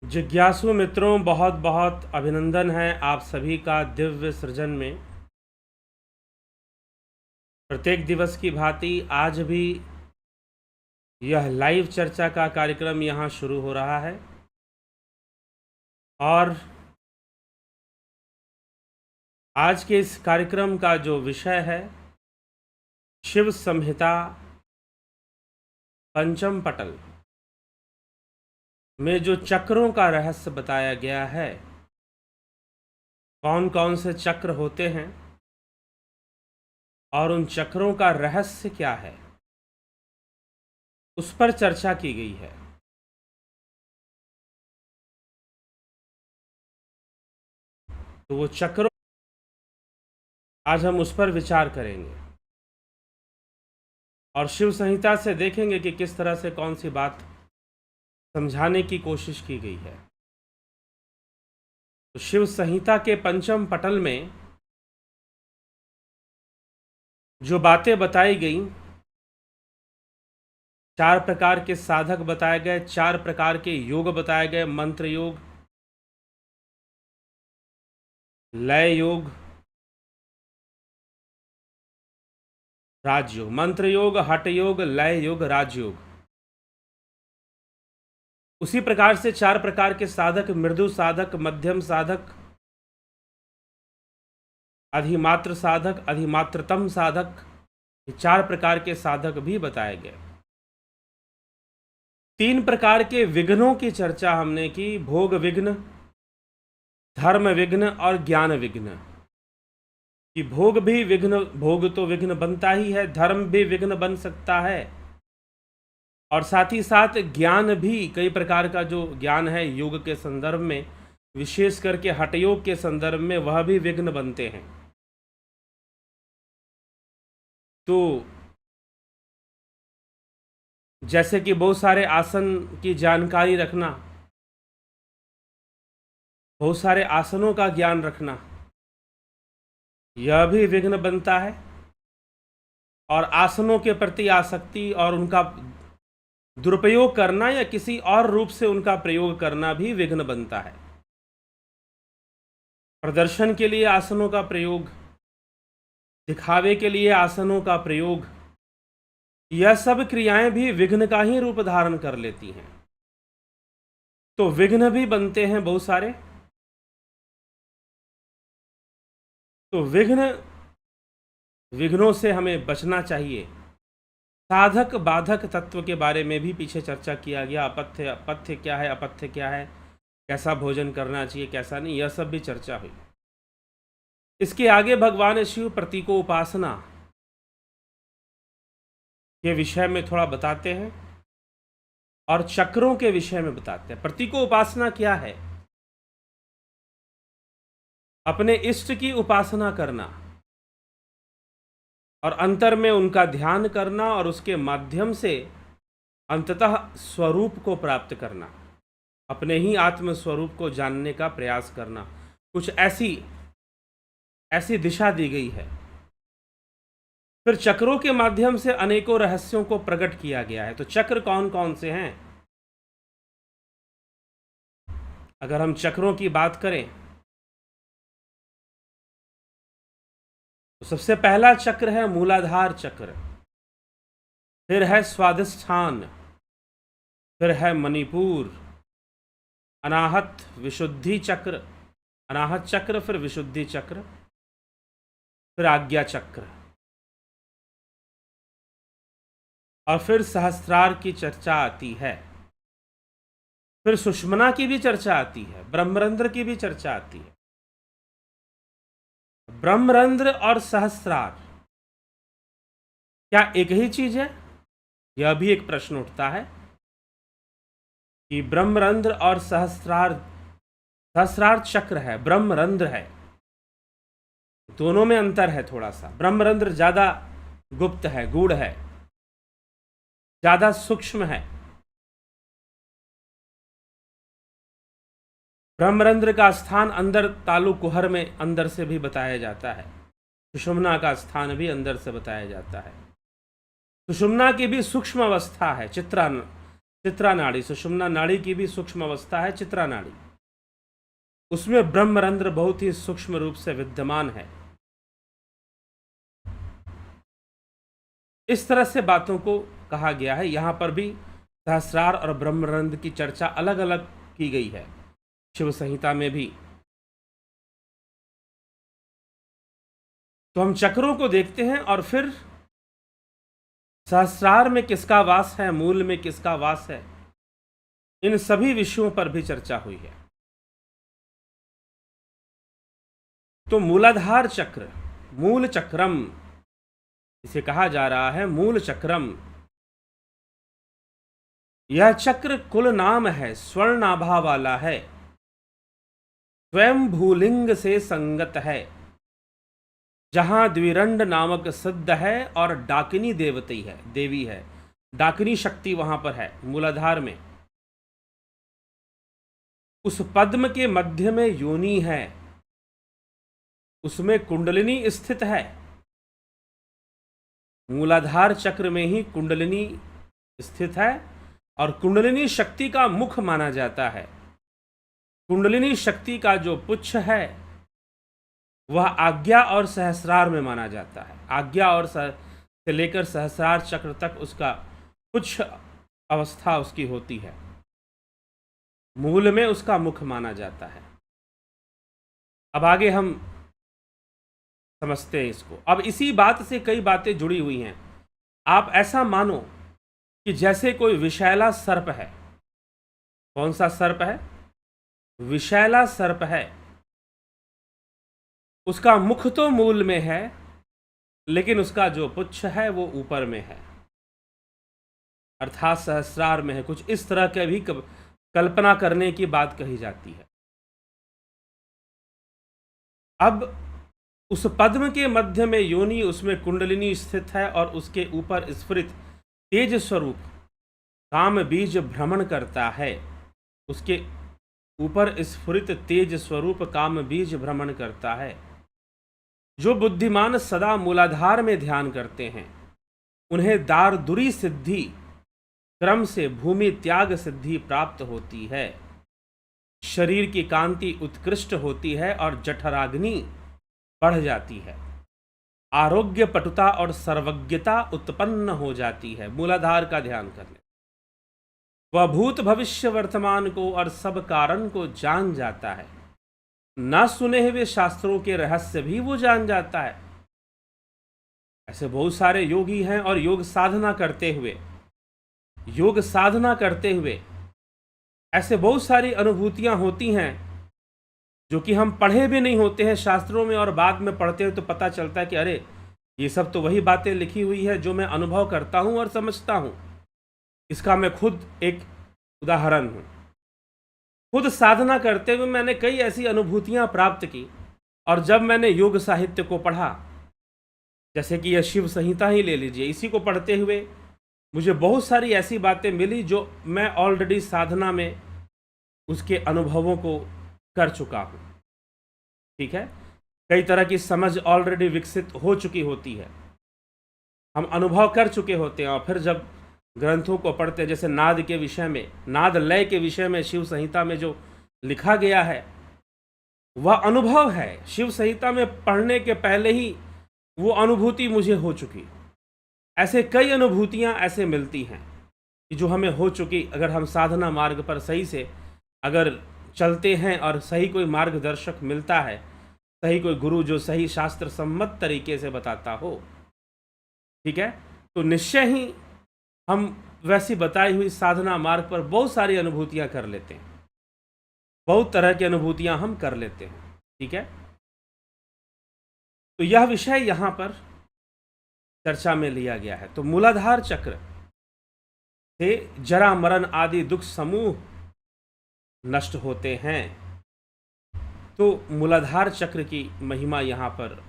जिज्ञासु मित्रों, बहुत बहुत अभिनंदन है आप सभी का दिव्य सृजन में। प्रत्येक दिवस की भांति आज भी यह लाइव चर्चा का कार्यक्रम यहाँ शुरू हो रहा है और आज के इस कार्यक्रम का जो विषय है शिव संहिता पंचम पटल में जो चक्रों का रहस्य बताया गया है, कौन कौन से चक्र होते हैं और उन चक्रों का रहस्य क्या है, उस पर चर्चा की गई है। तो वो चक्रों, आज हम उस पर विचार करेंगे और शिव संहिता से देखेंगे कि किस तरह से कौन सी बात समझाने की कोशिश की गई है। तो शिव संहिता के पंचम पटल में जो बातें बताई गई, 4 प्रकार के साधक बताए गए, 4 प्रकार के योग बताए गए, मंत्र योग, लय योग, राजयोग, मंत्र योग, हठ योग, लय योग, राजयोग। उसी प्रकार से 4 प्रकार के साधक, मृदु साधक, मध्यम साधक, अधिमात्र साधक, अधिमात्रतम साधक, 4 प्रकार के साधक भी बताए गए। 3 प्रकार के विघ्नों की चर्चा हमने की, भोग विघ्न, धर्म विघ्न और ज्ञान विघ्न। कि भोग भी विघ्न, भोग तो विघ्न बनता ही है, धर्म भी विघ्न बन सकता है और साथ ही साथ ज्ञान भी, कई प्रकार का जो ज्ञान है योग के संदर्भ में, विशेष करके हठ योग के संदर्भ में, वह भी विघ्न बनते हैं। तो जैसे कि बहुत सारे आसन की जानकारी रखना, बहुत सारे आसनों का ज्ञान रखना, यह भी विघ्न बनता है। और आसनों के प्रति आसक्ति और उनका दुरुपयोग करना या किसी और रूप से उनका प्रयोग करना भी विघ्न बनता है। प्रदर्शन के लिए आसनों का प्रयोग, दिखावे के लिए आसनों का प्रयोग, यह सब क्रियाएं भी विघ्न का ही रूप धारण कर लेती हैं। तो विघ्न भी बनते हैं बहुत सारे। तो विघ्नों से हमें बचना चाहिए। साधक बाधक तत्व के बारे में भी पीछे चर्चा किया गया। अपथ्य क्या है, अपथ्य क्या है, कैसा भोजन करना चाहिए, कैसा नहीं, यह सब भी चर्चा हुई। इसके आगे भगवान शिव प्रतीकों उपासना के विषय में थोड़ा बताते हैं और चक्रों के विषय में बताते हैं। प्रतीकों उपासना क्या है? अपने इष्ट की उपासना करना और अंतर में उनका ध्यान करना और उसके माध्यम से अंततः स्वरूप को प्राप्त करना, अपने ही आत्म स्वरूप को जानने का प्रयास करना। कुछ ऐसी दिशा दी गई है। फिर चक्रों के माध्यम से अनेकों रहस्यों को प्रकट किया गया है। तो चक्र कौन कौन से हैं? अगर हम चक्रों की बात करें तो सबसे पहला चक्र है मूलाधार चक्र, फिर है स्वादिष्ठान, फिर है मणिपुर, अनाहत विशुद्धि चक्र, अनाहत चक्र, फिर विशुद्धि चक्र, फिर आज्ञा चक्र और फिर सहस्त्रार की चर्चा आती है। फिर सुषुम्ना की भी चर्चा आती है, ब्रह्मरंध्र की भी चर्चा आती है। ब्रह्मरंध्र और सहस्त्रार क्या एक ही चीज है? यह भी एक प्रश्न उठता है कि ब्रह्मरंध्र और सहस्त्रार चक्र है, ब्रह्मरंध्र है, दोनों में अंतर है थोड़ा सा। ब्रह्मरंध्र ज्यादा गुप्त है, गूढ़ है, ज्यादा सूक्ष्म है। ब्रह्मरंध्र का स्थान अंदर तालु कुहर में अंदर से भी बताया जाता है। सुषुम्ना का स्थान भी अंदर से बताया जाता है। सुषुम्ना की भी सूक्ष्म अवस्था है, चित्रान चित्रा नाड़ी, सुषुम्ना नाड़ी की भी सूक्ष्म अवस्था है चित्रा नाड़ी, उसमें ब्रह्मरंध्र बहुत ही सूक्ष्म रूप से विद्यमान है। इस तरह से बातों को कहा गया है। यहां पर भी सहस्रार और ब्रह्मरंध्र की चर्चा अलग अलग की गई है शिव संहिता में भी। तो हम चक्रों को देखते हैं और फिर सहस्रार में किसका वास है, मूल में किसका वास है, इन सभी विषयों पर भी चर्चा हुई है। तो मूलाधार चक्र, मूल चक्रम इसे कहा जा रहा है, मूल चक्रम। यह चक्र कुल नाम है, स्वर्णाभा वाला है, स्वयं भूलिंग से संगत है, जहां द्विरंड नामक सिद्ध है और डाकिनी देवती है, देवी है, डाकिनी शक्ति वहां पर है मूलाधार में। उस पद्म के मध्य में योनि है, उसमें कुंडलिनी स्थित है। मूलाधार चक्र में ही कुंडलिनी स्थित है और कुंडलिनी शक्ति का मुख माना जाता है। कुंडलिनी शक्ति का जो पुच्छ है वह आज्ञा और सहस्रार में माना जाता है। आज्ञा और से लेकर सहस्रार चक्र तक उसका पुच्छ अवस्था उसकी होती है, मूल में उसका मुख माना जाता है। अब आगे हम समझते हैं इसको। अब इसी बात से कई बातें जुड़ी हुई हैं। आप ऐसा मानो कि जैसे कोई विषैला सर्प है। कौन सा सर्प है? विषैला सर्प है। उसका मुख तो मूल में है, लेकिन उसका जो पुच्छ है वो ऊपर में है, अर्थात सहस्रार में है। कुछ इस तरह के भी कल्पना करने की बात कही जाती है। अब उस पद्म के मध्य में योनि, उसमें कुंडलिनी स्थित है और उसके ऊपर स्फुरित तेज स्वरूप काम बीज भ्रमण करता है। उसके ऊपर स्फुरित तेज स्वरूप काम बीज भ्रमण करता है। जो बुद्धिमान सदा मूलाधार में ध्यान करते हैं उन्हें दारदुरी सिद्धि क्रम से भूमि त्याग सिद्धि प्राप्त होती है। शरीर की कांति उत्कृष्ट होती है और जठराग्नि बढ़ जाती है। आरोग्य, पटुता और सर्वज्ञता उत्पन्न हो जाती है मूलाधार का ध्यान करने। वह भूत भविष्य वर्तमान को और सब कारण को जान जाता है। ना सुने हुए शास्त्रों के रहस्य भी वो जान जाता है। ऐसे बहुत सारे योगी हैं और योग साधना करते हुए ऐसे बहुत सारी अनुभूतियां होती हैं जो कि हम पढ़े भी नहीं होते हैं शास्त्रों में, और बाद में पढ़ते हैं तो पता चलता है कि अरे ये सब तो वही बातें लिखी हुई है जो मैं अनुभव करता हूं और समझता हूं। इसका मैं खुद एक उदाहरण हूं। खुद साधना करते हुए मैंने कई ऐसी अनुभूतियां प्राप्त की, और जब मैंने योग साहित्य को पढ़ा, जैसे कि यह शिव संहिता ही ले लीजिए, इसी को पढ़ते हुए मुझे बहुत सारी ऐसी बातें मिली जो मैं ऑलरेडी साधना में उसके अनुभवों को कर चुका हूँ। ठीक है, कई तरह की समझ ऑलरेडी विकसित हो चुकी होती है, हम अनुभव कर चुके होते हैं। और फिर जब ग्रंथों को पढ़ते हैं, जैसे नाद के विषय में, नाद लय के विषय में शिव संहिता में जो लिखा गया है वह अनुभव है। शिव संहिता में पढ़ने के पहले ही वो अनुभूति मुझे हो चुकी। ऐसे कई अनुभूतियां ऐसे मिलती हैं कि जो हमें हो चुकी। अगर हम साधना मार्ग पर सही से अगर चलते हैं और सही कोई मार्गदर्शक मिलता है, सही कोई गुरु जो सही शास्त्र सम्मत तरीके से बताता हो, ठीक है, तो निश्चय ही हम वैसी बताई हुई साधना मार्ग पर बहुत सारी अनुभूतियां कर लेते हैं। बहुत तरह की अनुभूतियां हम कर लेते हैं। ठीक है, तो यह विषय यहां पर चर्चा में लिया गया है। तो मूलाधार चक्र से जरा मरण आदि दुख समूह नष्ट होते हैं। तो मूलाधार चक्र की महिमा यहाँ पर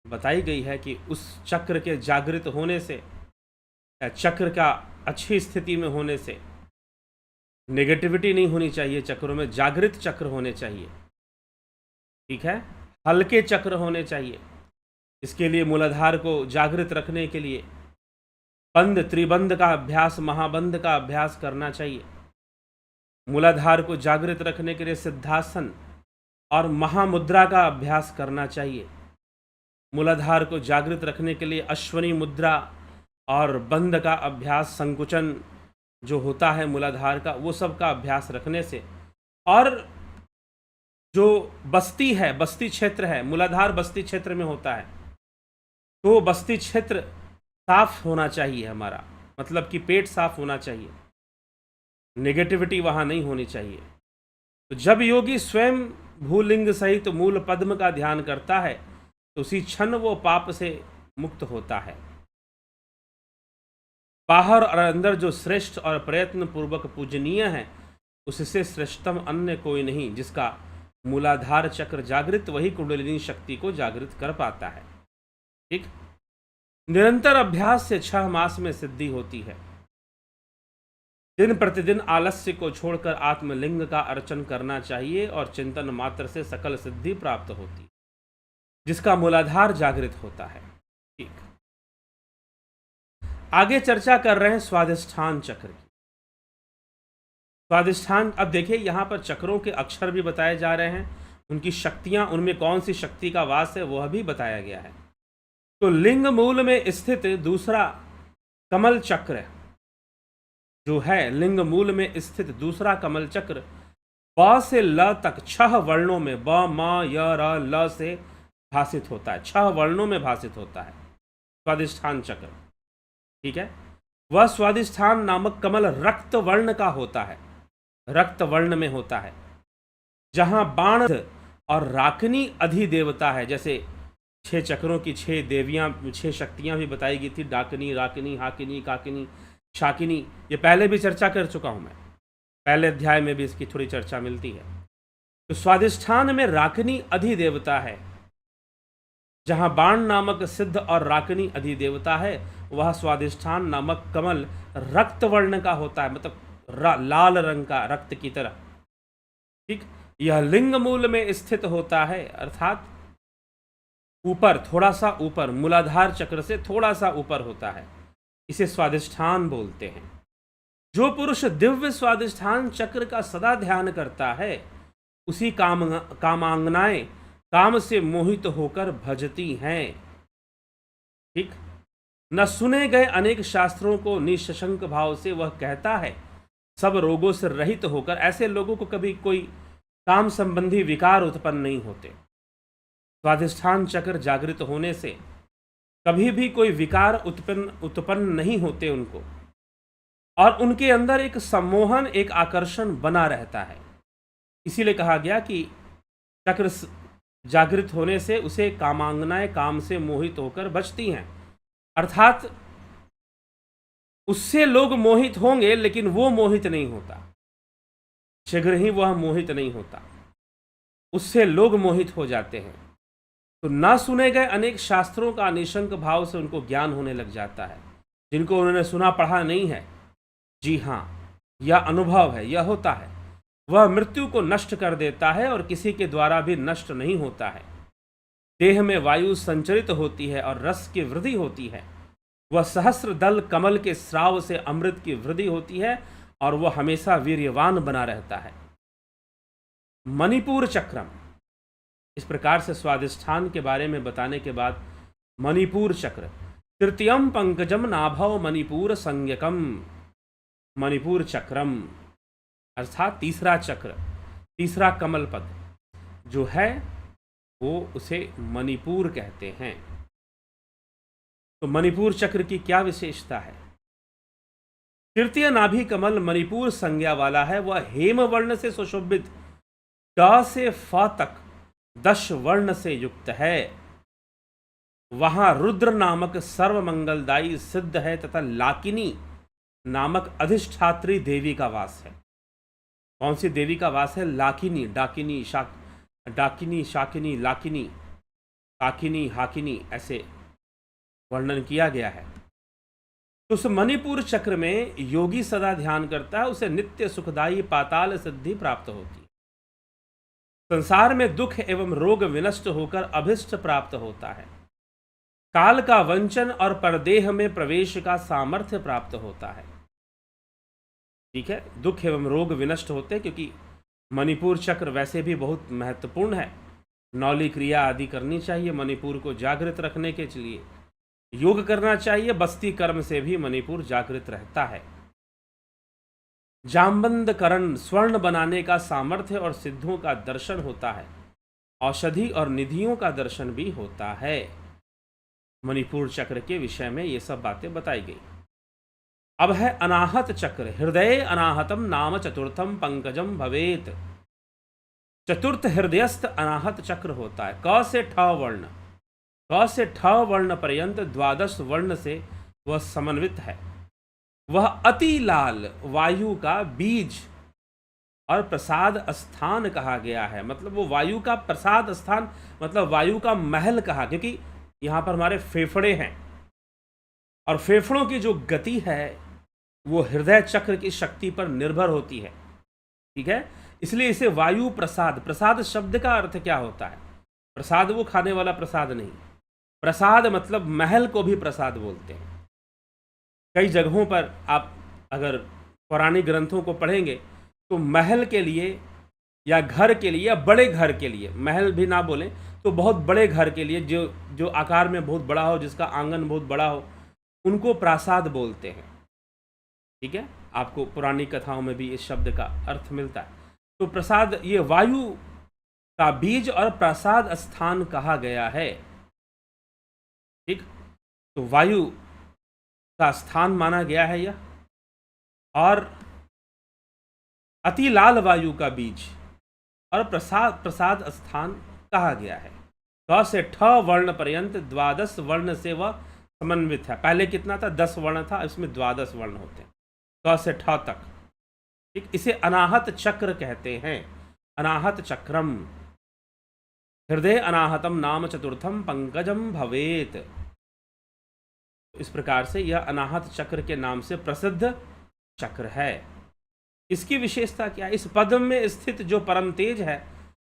बताई गई है कि उस चक्र के जागृत होने से, चक्र का अच्छी स्थिति में होने से, नेगेटिविटी नहीं होनी चाहिए चक्रों में, जागृत चक्र होने चाहिए। ठीक है, हल्के चक्र होने चाहिए। इसके लिए मूलाधार को जागृत रखने के लिए बंध, त्रिबंध का अभ्यास, महाबंध का अभ्यास करना चाहिए। मूलाधार को जागृत रखने के लिए सिद्धासन और महामुद्रा का अभ्यास करना चाहिए। मूलाधार को जागृत रखने के लिए अश्वनी मुद्रा और बंध का अभ्यास, संकुचन जो होता है मूलाधार का, वो सब का अभ्यास रखने से, और जो बस्ती है, बस्ती क्षेत्र है, मूलाधार बस्ती क्षेत्र में होता है, तो बस्ती क्षेत्र साफ होना चाहिए हमारा, मतलब कि पेट साफ होना चाहिए, नेगेटिविटी वहाँ नहीं होनी चाहिए। तो जब योगी स्वयं भूलिंग सहित मूल पद्म का ध्यान करता है तो उसी क्षण वो पाप से मुक्त होता है। बाहर और अंदर जो श्रेष्ठ और प्रयत्न पूर्वक पूजनीय है, उससे श्रेष्ठतम अन्य कोई नहीं। जिसका मूलाधार चक्र जागृत, वही कुंडलिनी शक्ति को जागृत कर पाता है। ठीक, निरंतर अभ्यास से 6 मास में सिद्धि होती है। दिन प्रतिदिन आलस्य को छोड़कर आत्मलिंग का अर्चन करना चाहिए और चिंतन मात्र से सकल सिद्धि प्राप्त होती है, जिसका मूलाधार जागृत होता है। ठीक, आगे चर्चा कर रहे हैं स्वाधिष्ठान चक्र की। स्वाधिष्ठान, अब देखिए यहाँ पर चक्रों के अक्षर भी बताए जा रहे हैं, उनकी शक्तियां, उनमें कौन सी शक्ति का वास है वह भी बताया गया है। तो लिंग मूल में स्थित दूसरा कमल चक्र जो है, लिंग मूल में स्थित दूसरा कमल चक्र ब से ल तक 6 वर्णों में, ब म य र ल से भाषित होता है। 6 वर्णों में भाषित होता है स्वाधिष्ठान चक्र। ठीक है, वह स्वाधिष्ठान नामक कमल रक्त वर्ण का होता है, रक्त वर्ण में होता है, जहां बाण और राकिनी अधिदेवता है। जैसे 6 चक्रों की 6 देवियां, 6 शक्तियां भी बताई गई थी, डाकिनी, राकिनी, हाकिनी, काकिनी, शाकिनी। ये पहले भी चर्चा कर चुका हूं मैं, पहले अध्याय में भी इसकी थोड़ी चर्चा मिलती है। तो स्वाधिष्ठान में राकिनी अधिदेवता है, जहां बाण नामक सिद्ध और राकिनी अधिदेवता है, वह स्वाधिष्ठान नामक कमल रक्त वर्ण का होता है, मतलब लाल रंग का, रक्त की तरह। ठीक, यह लिंग मूल में स्थित होता है, अर्थात ऊपर, थोड़ा सा ऊपर, मूलाधार चक्र से थोड़ा सा ऊपर होता है। इसे स्वाधिष्ठान बोलते हैं। जो पुरुष दिव्य स्वाधिष्ठान चक्र का सदा ध्यान करता है, उसी कामांगनाएं काम से मोहित होकर भजती हैं। ठीक, न सुने गए अनेक शास्त्रों को निशंक भाव से वह कहता है, सब रोगों से रहित होकर। ऐसे लोगों को कभी कोई काम संबंधी विकार उत्पन्न नहीं होते। स्वाधिष्ठान चक्र जागृत होने से कभी भी कोई विकार उत्पन्न नहीं होते उनको, और उनके अंदर एक सम्मोहन, एक आकर्षण बना रहता है। इसीलिए कहा गया कि चक्र जागृत होने से उसे कामांगनाएं काम से मोहित होकर बचती हैं, अर्थात उससे लोग मोहित होंगे लेकिन वो मोहित नहीं होता, शीघ्र ही वह मोहित नहीं होता, उससे लोग मोहित हो जाते हैं। तो ना सुने गए अनेक शास्त्रों का निशंक भाव से उनको ज्ञान होने लग जाता है, जिनको उन्होंने सुना पढ़ा नहीं है। जी हाँ, यह अनुभव है, यह होता है। वह मृत्यु को नष्ट कर देता है और किसी के द्वारा भी नष्ट नहीं होता है। देह में वायु संचरित होती है और रस की वृद्धि होती है। वह सहस्र दल कमल के स्राव से अमृत की वृद्धि होती है और वह हमेशा वीर्यवान बना रहता है। मणिपुर चक्रम, इस प्रकार से स्वाधिष्ठान के बारे में बताने के बाद मणिपुर चक्र, तृतीयम पंकजम नाभव मणिपुर संज्ञकम, मणिपुर चक्रम अर्थात तीसरा चक्र, तीसरा कमल पद जो है वो उसे मणिपुर कहते हैं। तो मणिपुर चक्र की क्या विशेषता है? तृतीय नाभि कमल मणिपुर संज्ञा वाला है। वह हेम वर्ण से सुशोभित ड से फ तक 10 वर्ण से युक्त है। वहां रुद्र नामक सर्वमंगलदायी सिद्ध है तथा लाकिनी नामक अधिष्ठात्री देवी का वास है। कौन सी देवी का वास है? लाकिनी, डाकिनी, डाकिनी, शाकिनी, लाकिनी, काकिनी, हाकिनी, ऐसे वर्णन किया गया है। तो उस मणिपुर चक्र में योगी सदा ध्यान करता है, उसे नित्य सुखदायी पाताल सिद्धि प्राप्त होती है। संसार में दुख एवं रोग विनष्ट होकर अभिष्ट प्राप्त होता है। काल का वंचन और परदेह में प्रवेश का सामर्थ्य प्राप्त होता है। ठीक है, दुख एवं रोग विनष्ट होते हैं, क्योंकि मणिपुर चक्र वैसे भी बहुत महत्वपूर्ण है। नौली क्रिया आदि करनी चाहिए मणिपुर को जागृत रखने के लिए, योग करना चाहिए, बस्ती कर्म से भी मणिपुर जागृत रहता है। जामबंद करण स्वर्ण बनाने का सामर्थ्य और सिद्धों का दर्शन होता है। औषधि और निधियों का दर्शन भी होता है। मणिपुर चक्र के विषय में ये सब बातें बताई गई। अब है अनाहत चक्र। हृदय अनाहतम नाम चतुर्थम पंकजम भवेत। चतुर्थ हृदयस्थ अनाहत चक्र होता है। क से ठ वर्ण, क से ठ वर्ण पर्यंत 12 वर्ण से वह समन्वित है। वह अति लाल वायु का बीज और प्रसाद स्थान कहा गया है। मतलब वो वायु का प्रसाद स्थान, मतलब वायु का महल कहा, क्योंकि यहाँ पर हमारे फेफड़े हैं और फेफड़ों की जो गति है वो हृदय चक्र की शक्ति पर निर्भर होती है। ठीक है, इसलिए इसे वायु प्रसाद, प्रसाद शब्द का अर्थ क्या होता है? प्रसाद वो खाने वाला प्रसाद नहीं, प्रसाद मतलब महल को भी प्रसाद बोलते हैं। कई जगहों पर आप अगर पौराणिक ग्रंथों को पढ़ेंगे तो महल के लिए या घर के लिए या बड़े घर के लिए, महल भी ना बोलें तो बहुत बड़े घर के लिए, जो आकार में बहुत बड़ा हो, जिसका आंगन बहुत बड़ा हो, उनको प्रासाद बोलते हैं। ठीक है, आपको पुरानी कथाओं में भी इस शब्द का अर्थ मिलता है। तो प्रसाद ये वायु का बीज और प्रसाद स्थान कहा गया है। ठीक, तो वायु का स्थान माना गया है यह, और अति लाल वायु का बीज और प्रसाद स्थान कहा गया है। क से ठ वर्ण पर्यंत 12 वर्ण से वह समन्वित है। पहले कितना था? 10 वर्ण था, इसमें 12 वर्ण होते हैं, क से ठ तक। ठीक, इसे अनाहत चक्र कहते हैं। अनाहत चक्रम। हृदय अनाहतम नाम चतुर्थम पंकजम भवेत। इस प्रकार से यह अनाहत चक्र के नाम से प्रसिद्ध चक्र है। इसकी विशेषता क्या है? इस पद में स्थित जो परम तेज है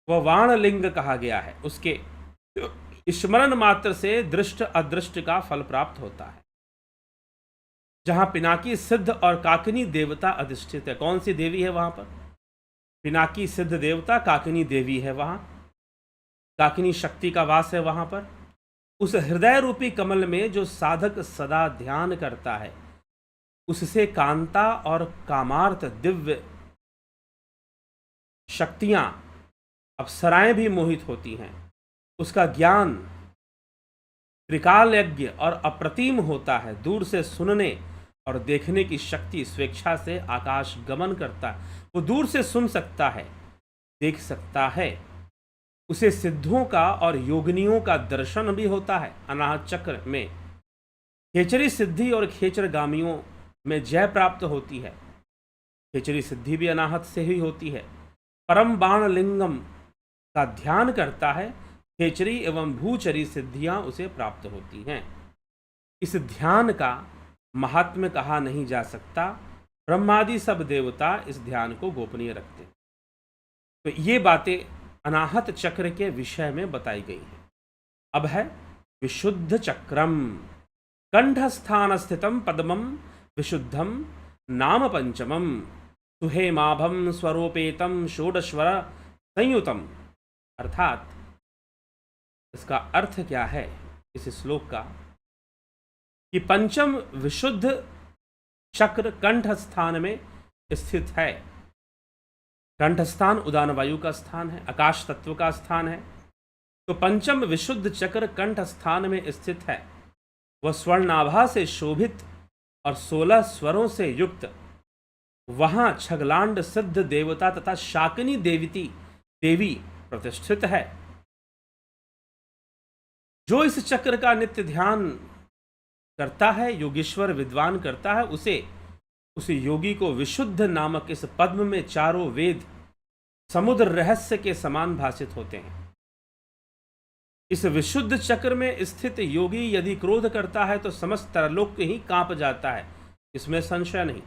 वह वाण लिंग कहा गया है। उसके स्मरण मात्र से दृष्ट अदृष्ट का फल प्राप्त होता है। जहां पिनाकी सिद्ध और काकिनी देवता अधिष्ठित है। कौन सी देवी है वहां पर? पिनाकी सिद्ध देवता काकिनी देवी है वहां, काकिनी शक्ति का वास है वहां पर। उस हृदय रूपी कमल में जो साधक सदा ध्यान करता है, उससे कांता और कामार्थ दिव्य शक्तियां, अप्सराएं भी मोहित होती हैं। उसका ज्ञान त्रिकाल यज्ञ और अप्रतिम होता है। दूर से सुनने और देखने की शक्ति स्वेच्छा से आकाश गमन करता है। वो दूर से सुन सकता है, देख सकता है। उसे सिद्धों का और योगिनियों का दर्शन भी होता है। अनाहत चक्र में खेचरी सिद्धि और खेचरगामियों में जय प्राप्त होती है। खेचरी सिद्धि भी अनाहत से ही होती है। परम बाण लिंगम का ध्यान करता है, खेचरी एवं भूचरी सिद्धियां उसे प्राप्त होती हैं। इस ध्यान का महात्म्य कहा नहीं जा सकता। ब्रह्मादि सब देवता इस ध्यान को गोपनीय रखते हैं। तो ये बातें अनाहत चक्र के विषय में बताई गई हैं। अब है विशुद्ध चक्रम। कंठस्थान स्थितम पद्मम विशुद्धम नाम पंचमम सुहेमाभम स्वरूपेतम षोडश्वर संयुतम। अर्थात इसका अर्थ क्या है इस श्लोक का कि पंचम विशुद्ध चक्र कंठ स्थान में स्थित है। कंठ स्थान उदान वायु का स्थान है, आकाश तत्व का स्थान है। तो पंचम विशुद्ध चक्र कंठ स्थान में स्थित है। वह स्वर्णाभा से शोभित और 16 स्वरों से युक्त। वहां छगलांड सिद्ध देवता तथा शाकिनी देवी प्रतिष्ठित है। जो इस चक्र का नित्य ध्यान करता है, योगीश्वर विद्वान करता है, उस योगी को विशुद्ध नामक इस पद्म में चारों वेद समुद्र रहस्य के समान भाषित होते हैं। इस विशुद्ध चक्र में स्थित योगी यदि क्रोध करता है तो समस्त त्रैलोक्य ही कांप जाता है, इसमें संशय नहीं।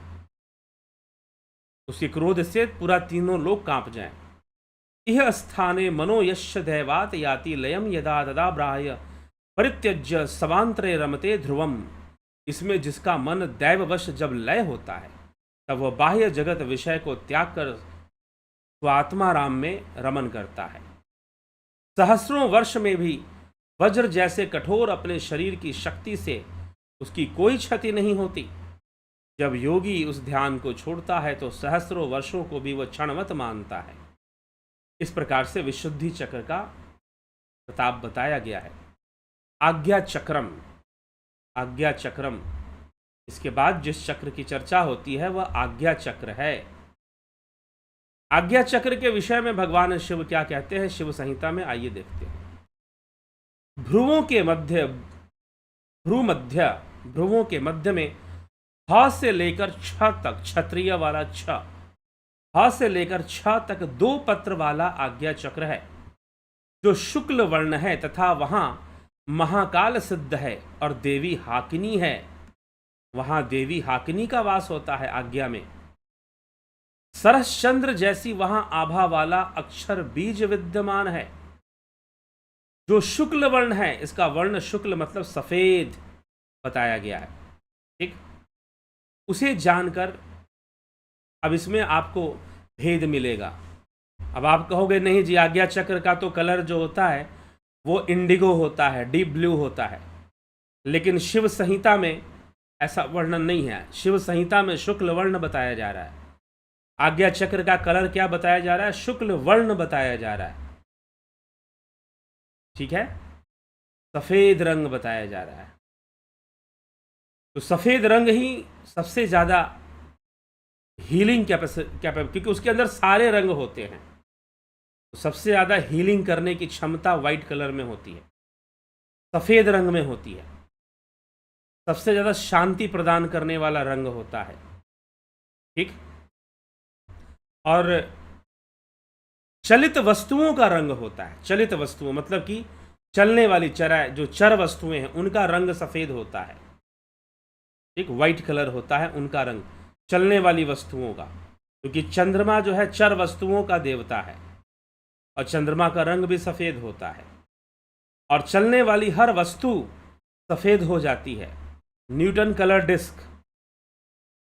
उसके क्रोध से पूरा तीनों लोग कांप जाएं। इह स्थाने मनो यश दैवात याति लयम यदा तदा ब्राह्य परित्यज्य स्वांतरे रमते ध्रुवम। इसमें जिसका मन दैववश जब लय होता है तब वह बाह्य जगत विषय को त्याग कर स्वात्माराम में रमन करता है। सहस्रों वर्ष में भी वज्र जैसे कठोर अपने शरीर की शक्ति से उसकी कोई क्षति नहीं होती। जब योगी उस ध्यान को छोड़ता है तो सहस्रों वर्षों को भी वह क्षणवत मानता है। इस प्रकार से विशुद्धि चक्र का प्रताप बताया गया है। आज्ञा चक्रम, आज्ञा चक्रम, इसके बाद जिस चक्र की चर्चा होती है वह आज्ञा चक्र है। आज्ञा चक्र के विषय में भगवान शिव क्या कहते हैं शिव संहिता में, आइए देखते हैं। भ्रुवों के मध्य, भ्रुवों के मध्य में ह से लेकर छ तक, क्षत्रिय वाला छ, ह से लेकर छ तक 2 पत्र वाला आज्ञा चक्र है जो शुक्ल वर्ण है तथा वहां महाकाल सिद्ध है और देवी हाकिनी है। वहां देवी हाकिनी का वास होता है आज्ञा में। सरसचंद्र जैसी वहां आभा वाला अक्षर बीज विद्यमान है जो शुक्ल वर्ण है। इसका वर्ण शुक्ल मतलब सफेद बताया गया है। ठीक, उसे जानकर अब इसमें आपको भेद मिलेगा। अब आप कहोगे नहीं जी, आज्ञा चक्र का तो कलर जो होता है वो इंडिगो होता है, डीप ब्लू होता है, लेकिन शिव संहिता में ऐसा वर्णन नहीं है। शिव संहिता में शुक्ल वर्ण बताया जा रहा है। आज्ञा चक्र का कलर क्या बताया जा रहा है? शुक्ल वर्ण बताया जा रहा है। ठीक है, सफेद रंग बताया जा रहा है। तो सफेद रंग ही सबसे ज्यादा हीलिंग क्योंकि उसके अंदर सारे रंग होते हैं। तो सबसे ज्यादा हीलिंग करने की क्षमता व्हाइट कलर में होती है, सफेद रंग में होती है। सबसे ज्यादा शांति प्रदान करने वाला रंग होता है। ठीक, और चलित वस्तुओं का रंग होता है। चलित वस्तुओं मतलब कि चलने वाली जो चर वस्तुएं हैं उनका रंग सफेद होता है। ठीक, व्हाइट कलर होता है उनका रंग, चलने वाली वस्तुओं का, क्योंकि चंद्रमा जो है चर वस्तुओं का देवता है और चंद्रमा का रंग भी सफेद होता है। और चलने वाली हर वस्तु सफेद हो जाती है। Newton colour disc,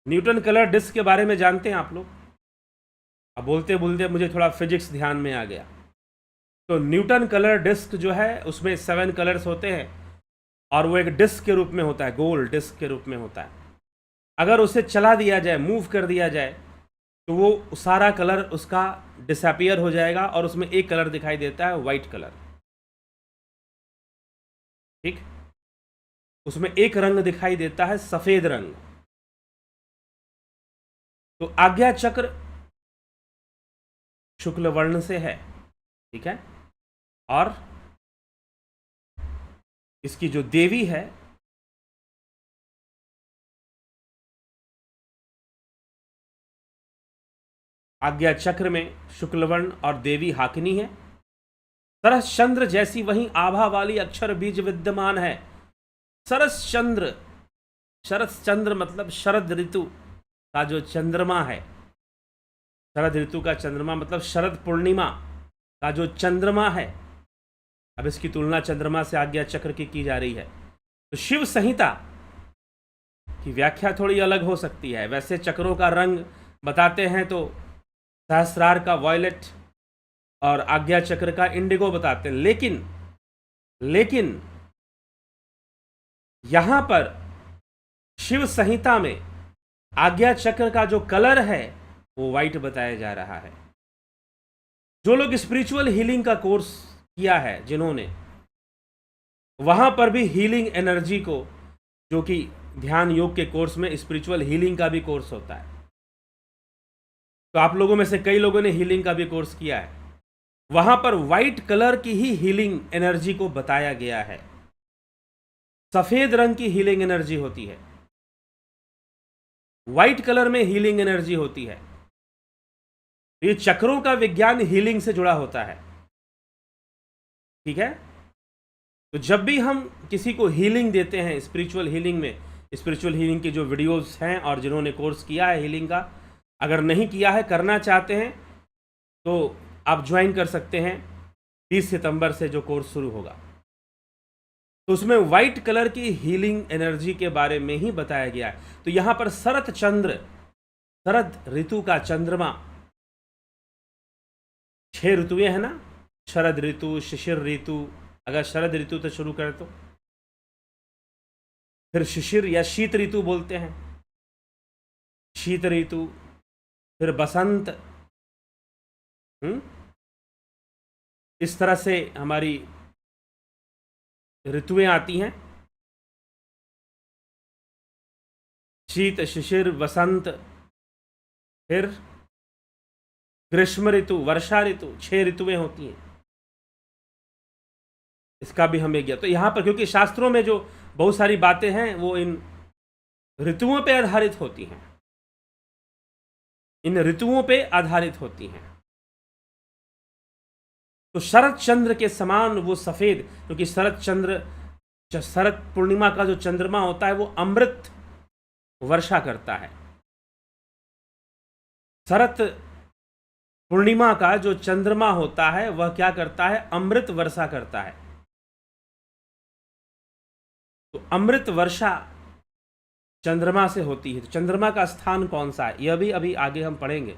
Newton colour disc के बारे में जानते हैं आप लोग? अब बोलते बोलते मुझे थोड़ा फिजिक्स ध्यान में आ गया। तो न्यूटन कलर डिस्क जो है उसमें 7 कलर्स होते हैं और वो एक डिस्क के रूप में होता है, गोल डिस्क के रूप में होता है। अगर उसे चला दिया जाए, मूव कर दिया जाए, तो वो सारा कलर उसका डिसअपियर हो जाएगा और उसमें एक कलर दिखाई देता है, व्हाइट कलर। ठीक, उसमें एक रंग दिखाई देता है, सफेद रंग। तो आज्ञा चक्र शुक्ल वर्ण से है। ठीक है, और इसकी जो देवी है आज्ञा चक्र में शुक्ल वर्ण और देवी हाकिनी है। सरस चंद्र जैसी वहीं आभा वाली अक्षर बीज विद्यमान है। सरस चंद्र, शरद चंद्र मतलब शरद ऋतु का जो चंद्रमा है, शरद ऋतु का चंद्रमा मतलब शरद पूर्णिमा का जो चंद्रमा है। अब इसकी तुलना चंद्रमा से आज्ञा चक्र की जा रही है। तो शिव संहिता की व्याख्या थोड़ी अलग हो सकती है। वैसे चक्रों का रंग बताते हैं तो सहस्रार का वॉयलेट और आज्ञा चक्र का इंडिगो बताते हैं, लेकिन यहां पर शिव संहिता में आज्ञा चक्र का जो कलर है वो व्हाइट बताया जा रहा है। जो लोग स्पिरिचुअल हीलिंग का कोर्स किया है जिन्होंने, वहां पर भी हीलिंग एनर्जी को, जो कि ध्यान योग के कोर्स में स्पिरिचुअल हीलिंग का भी कोर्स होता है, तो आप लोगों में से कई लोगों ने हीलिंग का भी कोर्स किया है, वहां पर व्हाइट कलर की ही हीलिंग एनर्जी को बताया गया है। सफेद रंग की हीलिंग एनर्जी होती है, व्हाइट कलर में हीलिंग एनर्जी होती है। ये चक्रों का विज्ञान हीलिंग से जुड़ा होता है। ठीक है, तो जब भी हम किसी को हीलिंग देते हैं स्पिरिचुअल हीलिंग में, स्पिरिचुअल हीलिंग की जो वीडियोस हैं और जिन्होंने कोर्स किया है हीलिंग का, अगर नहीं किया है, करना चाहते हैं, तो आप ज्वाइन कर सकते हैं 20 सितंबर से जो कोर्स शुरू होगा। तो उसमें वाइट कलर की हीलिंग एनर्जी के बारे में ही बताया गया है। तो यहाँ पर शरत चंद्र, शरद ऋतु का चंद्रमा, 6 ऋतुएं हैं ना, शरद ऋतु, शिशिर ऋतु, अगर शरद ऋतु से शुरू करें तो फिर शिशिर या शीत ऋतु बोलते हैं, शीत ऋतु, फिर बसंत। इस तरह से हमारी ऋतुएं आती हैं, शीत, शिशिर, वसंत, फिर ग्रीष्म ऋतु, वर्षा ऋतु, 6 ऋतुएं होती हैं। इसका भी हमें ज्ञान। तो यहाँ पर क्योंकि शास्त्रों में जो बहुत सारी बातें हैं वो इन ऋतुओं पे आधारित होती हैं, इन ऋतुओं पे आधारित होती हैं। तो शरद चंद्र के समान वो सफेद, क्योंकि शरद चंद्र, शरद पूर्णिमा का जो चंद्रमा होता है वो अमृत वर्षा करता है। शरद पूर्णिमा का जो चंद्रमा होता है वह क्या करता है? अमृत वर्षा करता है। तो अमृत वर्षा चंद्रमा से होती है। तो चंद्रमा का स्थान कौन सा है, यह भी अभी आगे हम पढ़ेंगे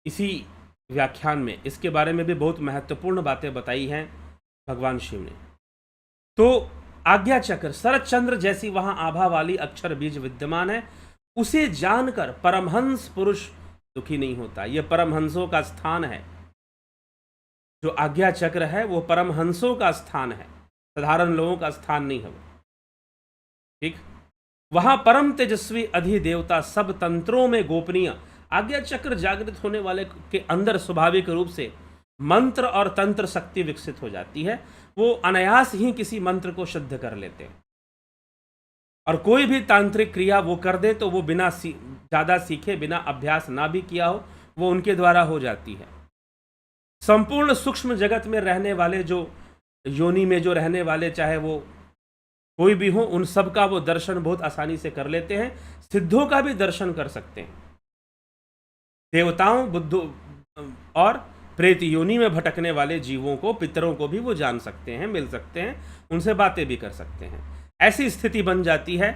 इसी व्याख्यान में। इसके बारे में भी बहुत महत्वपूर्ण बातें बताई हैं भगवान शिव ने। तो आज्ञा चक्र, शरद चंद्र जैसी वहां आभा वाली अक्षर बीज विद्यमान है, उसे जानकर परमहंस पुरुष दुखी नहीं होता। यह परमहंसों का स्थान है। जो आज्ञा चक्र है वो परमहंसों का स्थान है, साधारण लोगों का स्थान नहीं है वो। ठीक, वहां परम तेजस्वी अधिदेवता सब तंत्रों में गोपनीय। आज्ञा चक्र जागृत होने वाले के अंदर स्वाभाविक रूप से मंत्र और तंत्र शक्ति विकसित हो जाती है। वो अनायास ही किसी मंत्र को सिद्ध कर लेते हैं, और कोई भी तांत्रिक क्रिया वो कर दे तो वो बिना ज़्यादा सीखे, बिना अभ्यास ना भी किया हो, वो उनके द्वारा हो जाती है। संपूर्ण सूक्ष्म जगत में रहने वाले, जो योनि में जो रहने वाले, चाहे वो कोई भी हो, उन सब का वो दर्शन बहुत आसानी से कर लेते हैं। सिद्धों का भी दर्शन कर सकते हैं। देवताओं, बुद्धों और प्रेत योनि में भटकने वाले जीवों को, पितरों को भी वो जान सकते हैं, मिल सकते हैं, उनसे बातें भी कर सकते हैं। ऐसी स्थिति बन जाती है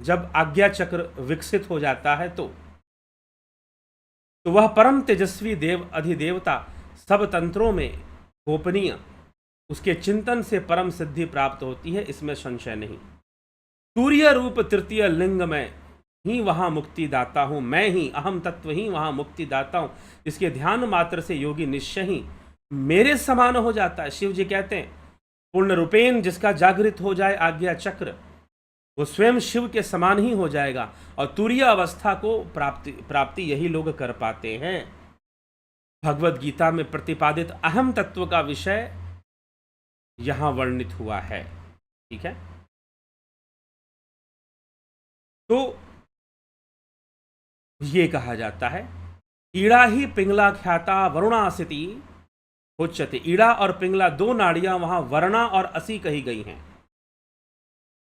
जब आज्ञा चक्र विकसित हो जाता है। तो वह परम तेजस्वी देव अधिदेवता सब तंत्रों में गोपनीय, उसके चिंतन से परम सिद्धि प्राप्त होती है, इसमें संशय नहीं। सूर्य रूप तृतीय लिंग में ही वहां मुक्ति दाता हूं, मैं ही अहम तत्व ही वहां मुक्ति दाता हूं। इसके ध्यान मात्र से योगी निश्चय ही मेरे समान हो जाता है। शिव जी कहते हैं पूर्ण रूपेण जिसका जागृत हो जाए आज्ञा चक्र, वो स्वयं शिव के समान ही हो जाएगा। और तुरीय अवस्था को प्राप्ति यही लोग कर पाते हैं। भगवत गीता में प्रतिपादित अहम तत्व का विषय यहां वर्णित हुआ है। ठीक है, तो ये कहा जाता है ईड़ा ही पिंगला ख्याता वरुणासिति उच्यते। ईड़ा और पिंगला दो नाड़ियां वहां वर्णा और असी कही गई हैं।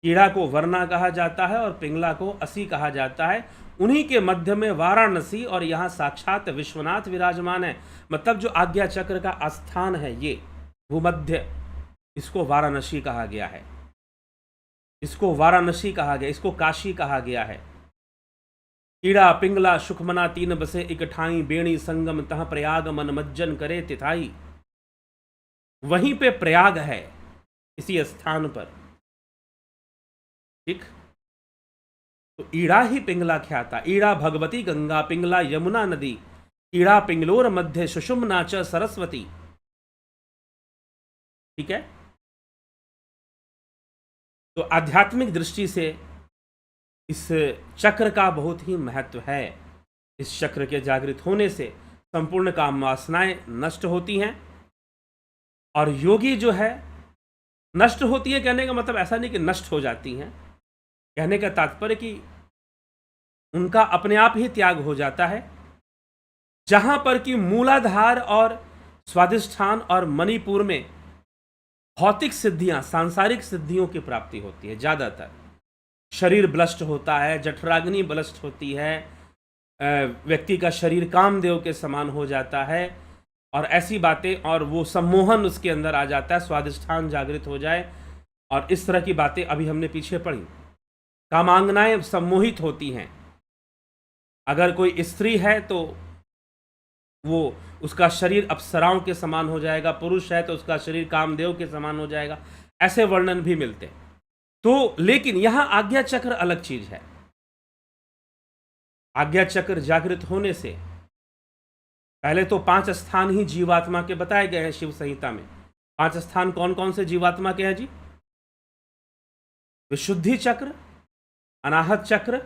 ईड़ा को वर्णा कहा जाता है और पिंगला को असी कहा जाता है। उन्हीं के मध्य में वाराणसी, और यहाँ साक्षात विश्वनाथ विराजमान है। मतलब जो आज्ञा चक्र का आस्थान है ये भूमध्य, इसको वाराणसी कहा गया है, इसको वाराणसी कहा गया, इसको काशी कहा गया है। ईड़ा पिंगला सुखमना तीन बसे इकठाई, बेणी संगम तह प्रयाग मन मज्जन करे तिथाई। वहीं पे प्रयाग है, इसी स्थान पर। ठीक, तो ईड़ा ही पिंगला ख्याता। ईड़ा भगवती गंगा, पिंगला यमुना नदी। ईड़ा पिंगलोर मध्य सुषुम्ना च सरस्वती। ठीक है, तो आध्यात्मिक दृष्टि से इस चक्र का बहुत ही महत्व है। इस चक्र के जागृत होने से संपूर्ण काम वासनाएं नष्ट होती हैं, और योगी जो है नष्ट होती है, कहने का मतलब ऐसा नहीं कि नष्ट हो जाती हैं, कहने का तात्पर्य कि उनका अपने आप ही त्याग हो जाता है। जहां पर कि मूलाधार और स्वादिष्ठान और मणिपुर में भौतिक सिद्धियां, सांसारिक सिद्धियों की प्राप्ति होती है। ज़्यादातर शरीर बलिष्ठ होता है, जठराग्नि बलिष्ठ होती है, व्यक्ति का शरीर कामदेव के समान हो जाता है, और ऐसी बातें, और वो सम्मोहन उसके अंदर आ जाता है, स्वादिष्ठान जागृत हो जाए और इस तरह की बातें अभी हमने पीछे पढ़ी। कामांगनाएं सम्मोहित होती हैं। अगर कोई स्त्री है तो वो उसका शरीर अप्सराओं के समान हो जाएगा, पुरुष है तो उसका शरीर कामदेव के समान हो जाएगा, ऐसे वर्णन भी मिलते हैं। तो लेकिन यहां आज्ञा चक्र अलग चीज है। आज्ञा चक्र जागृत होने से पहले तो 5 स्थान ही जीवात्मा के बताए गए हैं शिव संहिता में। 5 स्थान कौन कौन से जीवात्मा के हैं जी? विशुद्धि चक्र, अनाहत चक्र,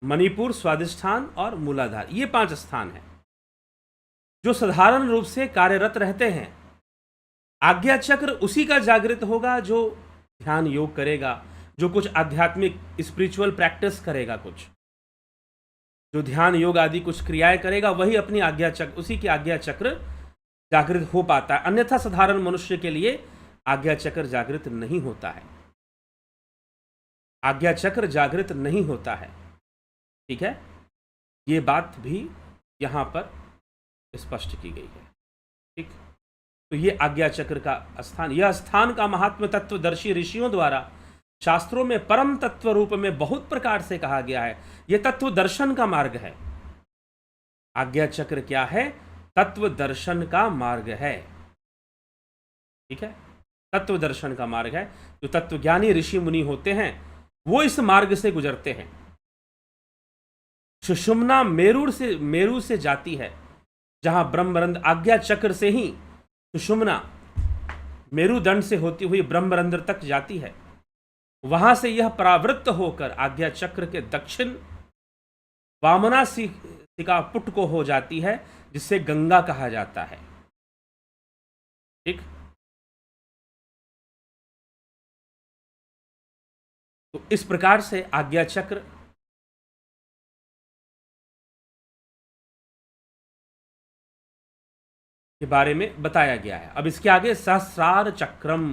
मणिपुर, स्वादिष्ठान और मूलाधार, ये 5 स्थान हैं जो साधारण रूप से कार्यरत रहते हैं। आज्ञा चक्र उसी का जागृत होगा जो ध्यान योग करेगा, जो कुछ आध्यात्मिक स्पिरिचुअल प्रैक्टिस करेगा, कुछ जो ध्यान योग आदि कुछ क्रियाएं करेगा, वही अपनी आज्ञा चक्र, उसी की आज्ञा चक्र जागृत हो पाता है। अन्यथा साधारण मनुष्य के लिए आज्ञा चक्र जागृत नहीं होता है। आज्ञा चक्र जागृत नहीं होता है। ठीक है, ये बात भी यहां पर स्पष्ट की गई है। ठीक, तो ये आज्ञा चक्र का स्थान, यह स्थान का महात्म तत्वदर्शी ऋषियों द्वारा शास्त्रों में परम तत्व रूप में बहुत प्रकार से कहा गया है। यह तत्व दर्शन का मार्ग है। आज्ञा चक्र क्या है? तत्व दर्शन का मार्ग है। ठीक है, तत्व दर्शन का मार्ग है। जो तत्वज्ञानी ऋषि मुनि होते हैं वो इस मार्ग से गुजरते हैं। सुषुम्ना मेरु से जाती है, जहां ब्रह्मरंध्र, आज्ञा चक्र से ही सुषुम्ना मेरुदंड से होती हुई ब्रह्मरंध्र तक जाती है। वहां से यह परावृत्त होकर आज्ञा चक्र के दक्षिण वामनासिका पुट को हो जाती है, जिसे गंगा कहा जाता है। ठीक, तो इस प्रकार से आज्ञा चक्र के बारे में बताया गया है। अब इसके आगे सहस्रार चक्रम,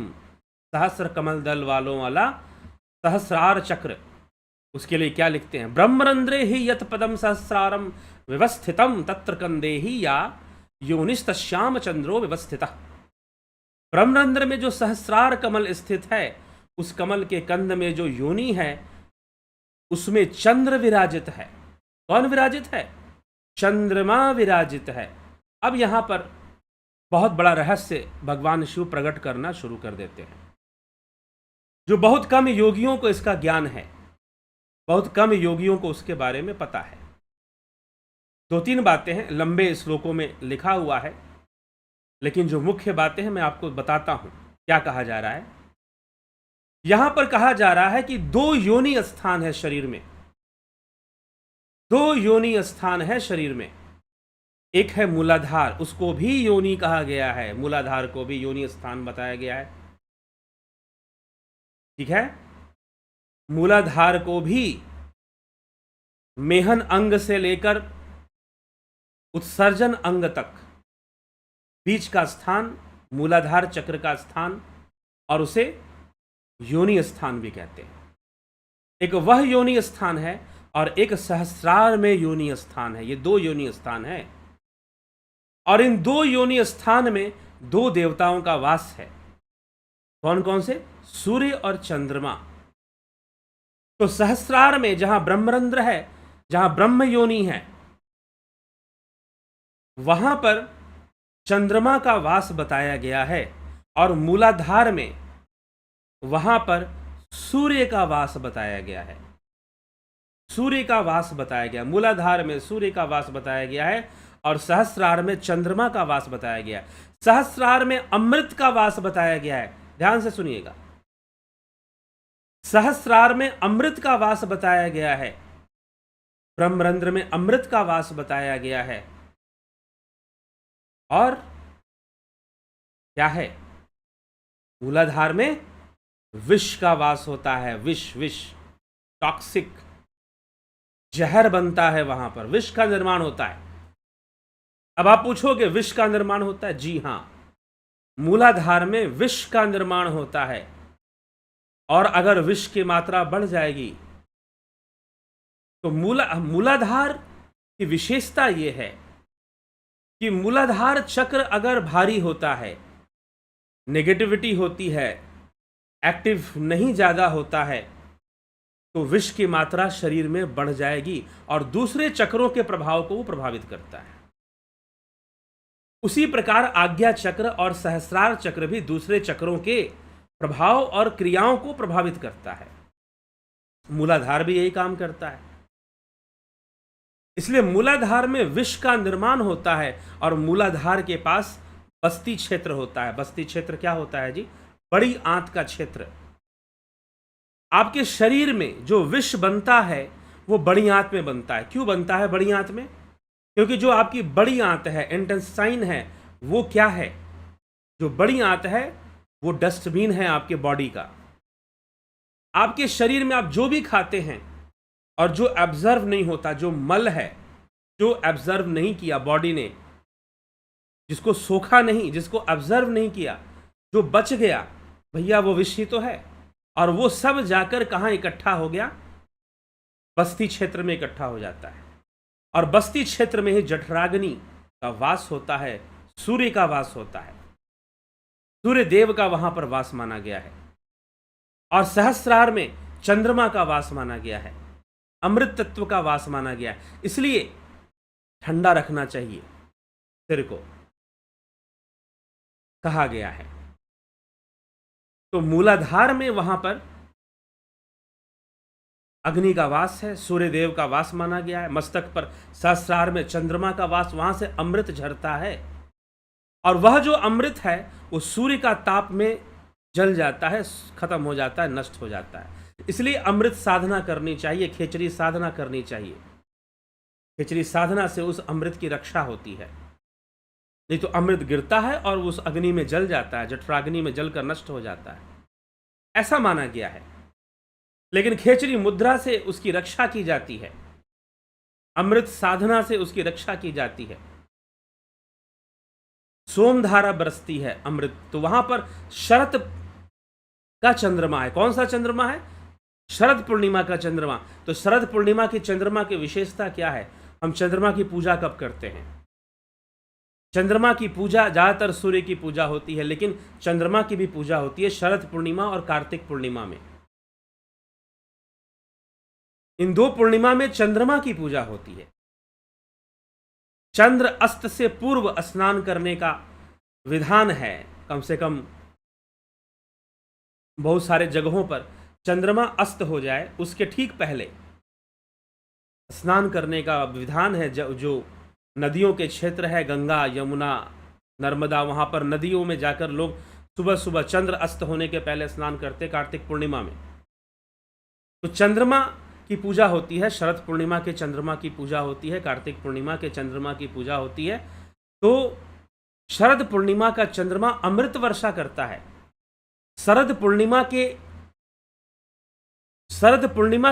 सहस्र कमल दल वालों वाला सहस्रार चक्र, उसके लिए क्या लिखते हैं? ब्रह्मरंध्रे ही यत पदम सहस्रारम व्यवस्थितम तत्र कंदे ही या योनिस्तश्याम चंद्रो व्यवस्थितः। ब्रह्मरंध्र में जो सहस्रार कमल स्थित है, उस कमल के कंद में जो योनि है उसमें चंद्र विराजित है। कौन विराजित है? चंद्रमा विराजित है। अब यहां पर बहुत बड़ा रहस्य भगवान शिव प्रकट करना शुरू कर देते हैं, जो बहुत कम योगियों को इसका ज्ञान है, बहुत कम योगियों को उसके बारे में पता है। 2-3 बातें हैं, लंबे श्लोकों में लिखा हुआ है, लेकिन जो मुख्य बातें हैं मैं आपको बताता हूं। क्या कहा जा रहा है? यहां पर कहा जा रहा है कि 2 योनि स्थान है शरीर में। 2 योनि स्थान है शरीर में। एक है मूलाधार, उसको भी योनि कहा गया है, मूलाधार को भी योनि स्थान बताया गया है। ठीक है, मूलाधार को भी मेहन अंग से लेकर उत्सर्जन अंग तक बीच का स्थान मूलाधार चक्र का स्थान, और उसे योनि स्थान भी कहते हैं। एक वह योनि स्थान है और एक सहस्रार में योनि स्थान है। ये 2 योनि स्थान है, और इन 2 योनि स्थान में 2 देवताओं का वास है। कौन कौन से? सूर्य और चंद्रमा। तो सहस्रार में जहां ब्रह्मरंध्र है, जहां ब्रह्म योनि है, वहां पर चंद्रमा का वास बताया गया है, और मूलाधार में वहां पर सूर्य का वास बताया गया है। सूर्य का वास बताया गया, मूलाधार में सूर्य का वास बताया गया है, और सहस्रार में चंद्रमा का वास बताया गया है। सहस्रार में अमृत का वास बताया गया है। ध्यान से सुनिएगा, सहस्रार में अमृत का वास बताया गया है, ब्रह्मरंध्र में अमृत का वास बताया गया है। और क्या है? मूलाधार में विष का वास होता है। विष टॉक्सिक जहर बनता है, वहां पर विष का निर्माण होता है। अब आप पूछोगे विष का निर्माण होता है? जी हां, मूलाधार में विष का निर्माण होता है, और अगर विष की मात्रा बढ़ जाएगी तो मूलाधार की विशेषता यह है कि मूलाधार चक्र अगर भारी होता है, नेगेटिविटी होती है, एक्टिव नहीं ज़्यादा होता है तो विष की मात्रा शरीर में बढ़ जाएगी और दूसरे चक्रों के प्रभाव को वो प्रभावित करता है। उसी प्रकार आज्ञा चक्र और सहस्रार चक्र भी दूसरे चक्रों के प्रभाव और क्रियाओं को प्रभावित करता है। मूलाधार भी यही काम करता है। इसलिए मूलाधार में विष का निर्माण होता है और मूलाधार के पास बस्ती क्षेत्र होता है। बस्ती क्षेत्र क्या होता है जी? बड़ी आंत का क्षेत्र। आपके शरीर में जो विष बनता है वो बड़ी आंत में बनता है। क्यों बनता है बड़ी आंत में? क्योंकि जो आपकी बड़ी आंत है, इंटेस्टाइन है, वो क्या है? जो बड़ी आंत है वो डस्टबिन है आपके बॉडी का। आपके शरीर में आप जो भी खाते हैं और जो एब्जर्व नहीं होता, जो मल है, जो एब्जर्व नहीं किया बॉडी ने, जिसको सोखा नहीं, जिसको एब्जर्व नहीं किया, जो बच गया, भैया वो विष ही तो है। और वो सब जाकर कहाँ इकट्ठा हो गया? बस्ती क्षेत्र में इकट्ठा हो जाता है। और बस्ती क्षेत्र में ही जठराग्नि का वास होता है, सूर्य का वास होता है, सूर्य देव का वहां पर वास माना गया है। और सहस्रार में चंद्रमा का वास माना गया है, अमृत तत्व का वास माना गया है। इसलिए ठंडा रखना चाहिए सिर को, कहा गया है। तो मूलाधार में वहां पर अग्नि का वास है, सूर्य देव का वास माना गया है। मस्तक पर सहस्रार में चंद्रमा का वास, वहां से अमृत झरता है। और वह जो अमृत है वो सूर्य का ताप में जल जाता है, खत्म हो जाता है, नष्ट हो जाता है। इसलिए अमृत साधना करनी चाहिए, खेचरी साधना करनी चाहिए। खेचरी साधना से उस अमृत की रक्षा होती है। नहीं तो अमृत गिरता है और उस अग्नि में जल जाता है, जठराग्नि में जलकर नष्ट हो जाता है, ऐसा माना गया है। लेकिन खेचरी मुद्रा से उसकी रक्षा की जाती है, अमृत साधना से उसकी रक्षा की जाती है। सोमधारा बरसती है अमृत, तो वहां पर शरद का चंद्रमा है। कौन सा चंद्रमा है? शरद पूर्णिमा का चंद्रमा। तो शरद पूर्णिमा की चंद्रमा की विशेषता क्या है? हम चंद्रमा की पूजा कब करते हैं? चंद्रमा की पूजा ज्यादातर सूर्य की पूजा होती है, लेकिन चंद्रमा की भी पूजा होती है शरद पूर्णिमा और कार्तिक पूर्णिमा में। इन दो पूर्णिमा में चंद्रमा की पूजा होती है। चंद्र अस्त से पूर्व स्नान करने का विधान है। कम से कम बहुत सारे जगहों पर चंद्रमा अस्त हो जाए उसके ठीक पहले स्नान करने का विधान है। जो नदियों के क्षेत्र है, गंगा, यमुना, नर्मदा, वहां पर नदियों में जाकर लोग सुबह सुबह चंद्र अस्त होने के पहले स्नान करते कार्तिक पूर्णिमा में। तो चंद्रमा की पूजा होती है, शरद पूर्णिमा के चंद्रमा की पूजा होती है, कार्तिक पूर्णिमा के चंद्रमा की पूजा होती है। तो शरद पूर्णिमा का चंद्रमा अमृत वर्षा करता है। शरद पूर्णिमा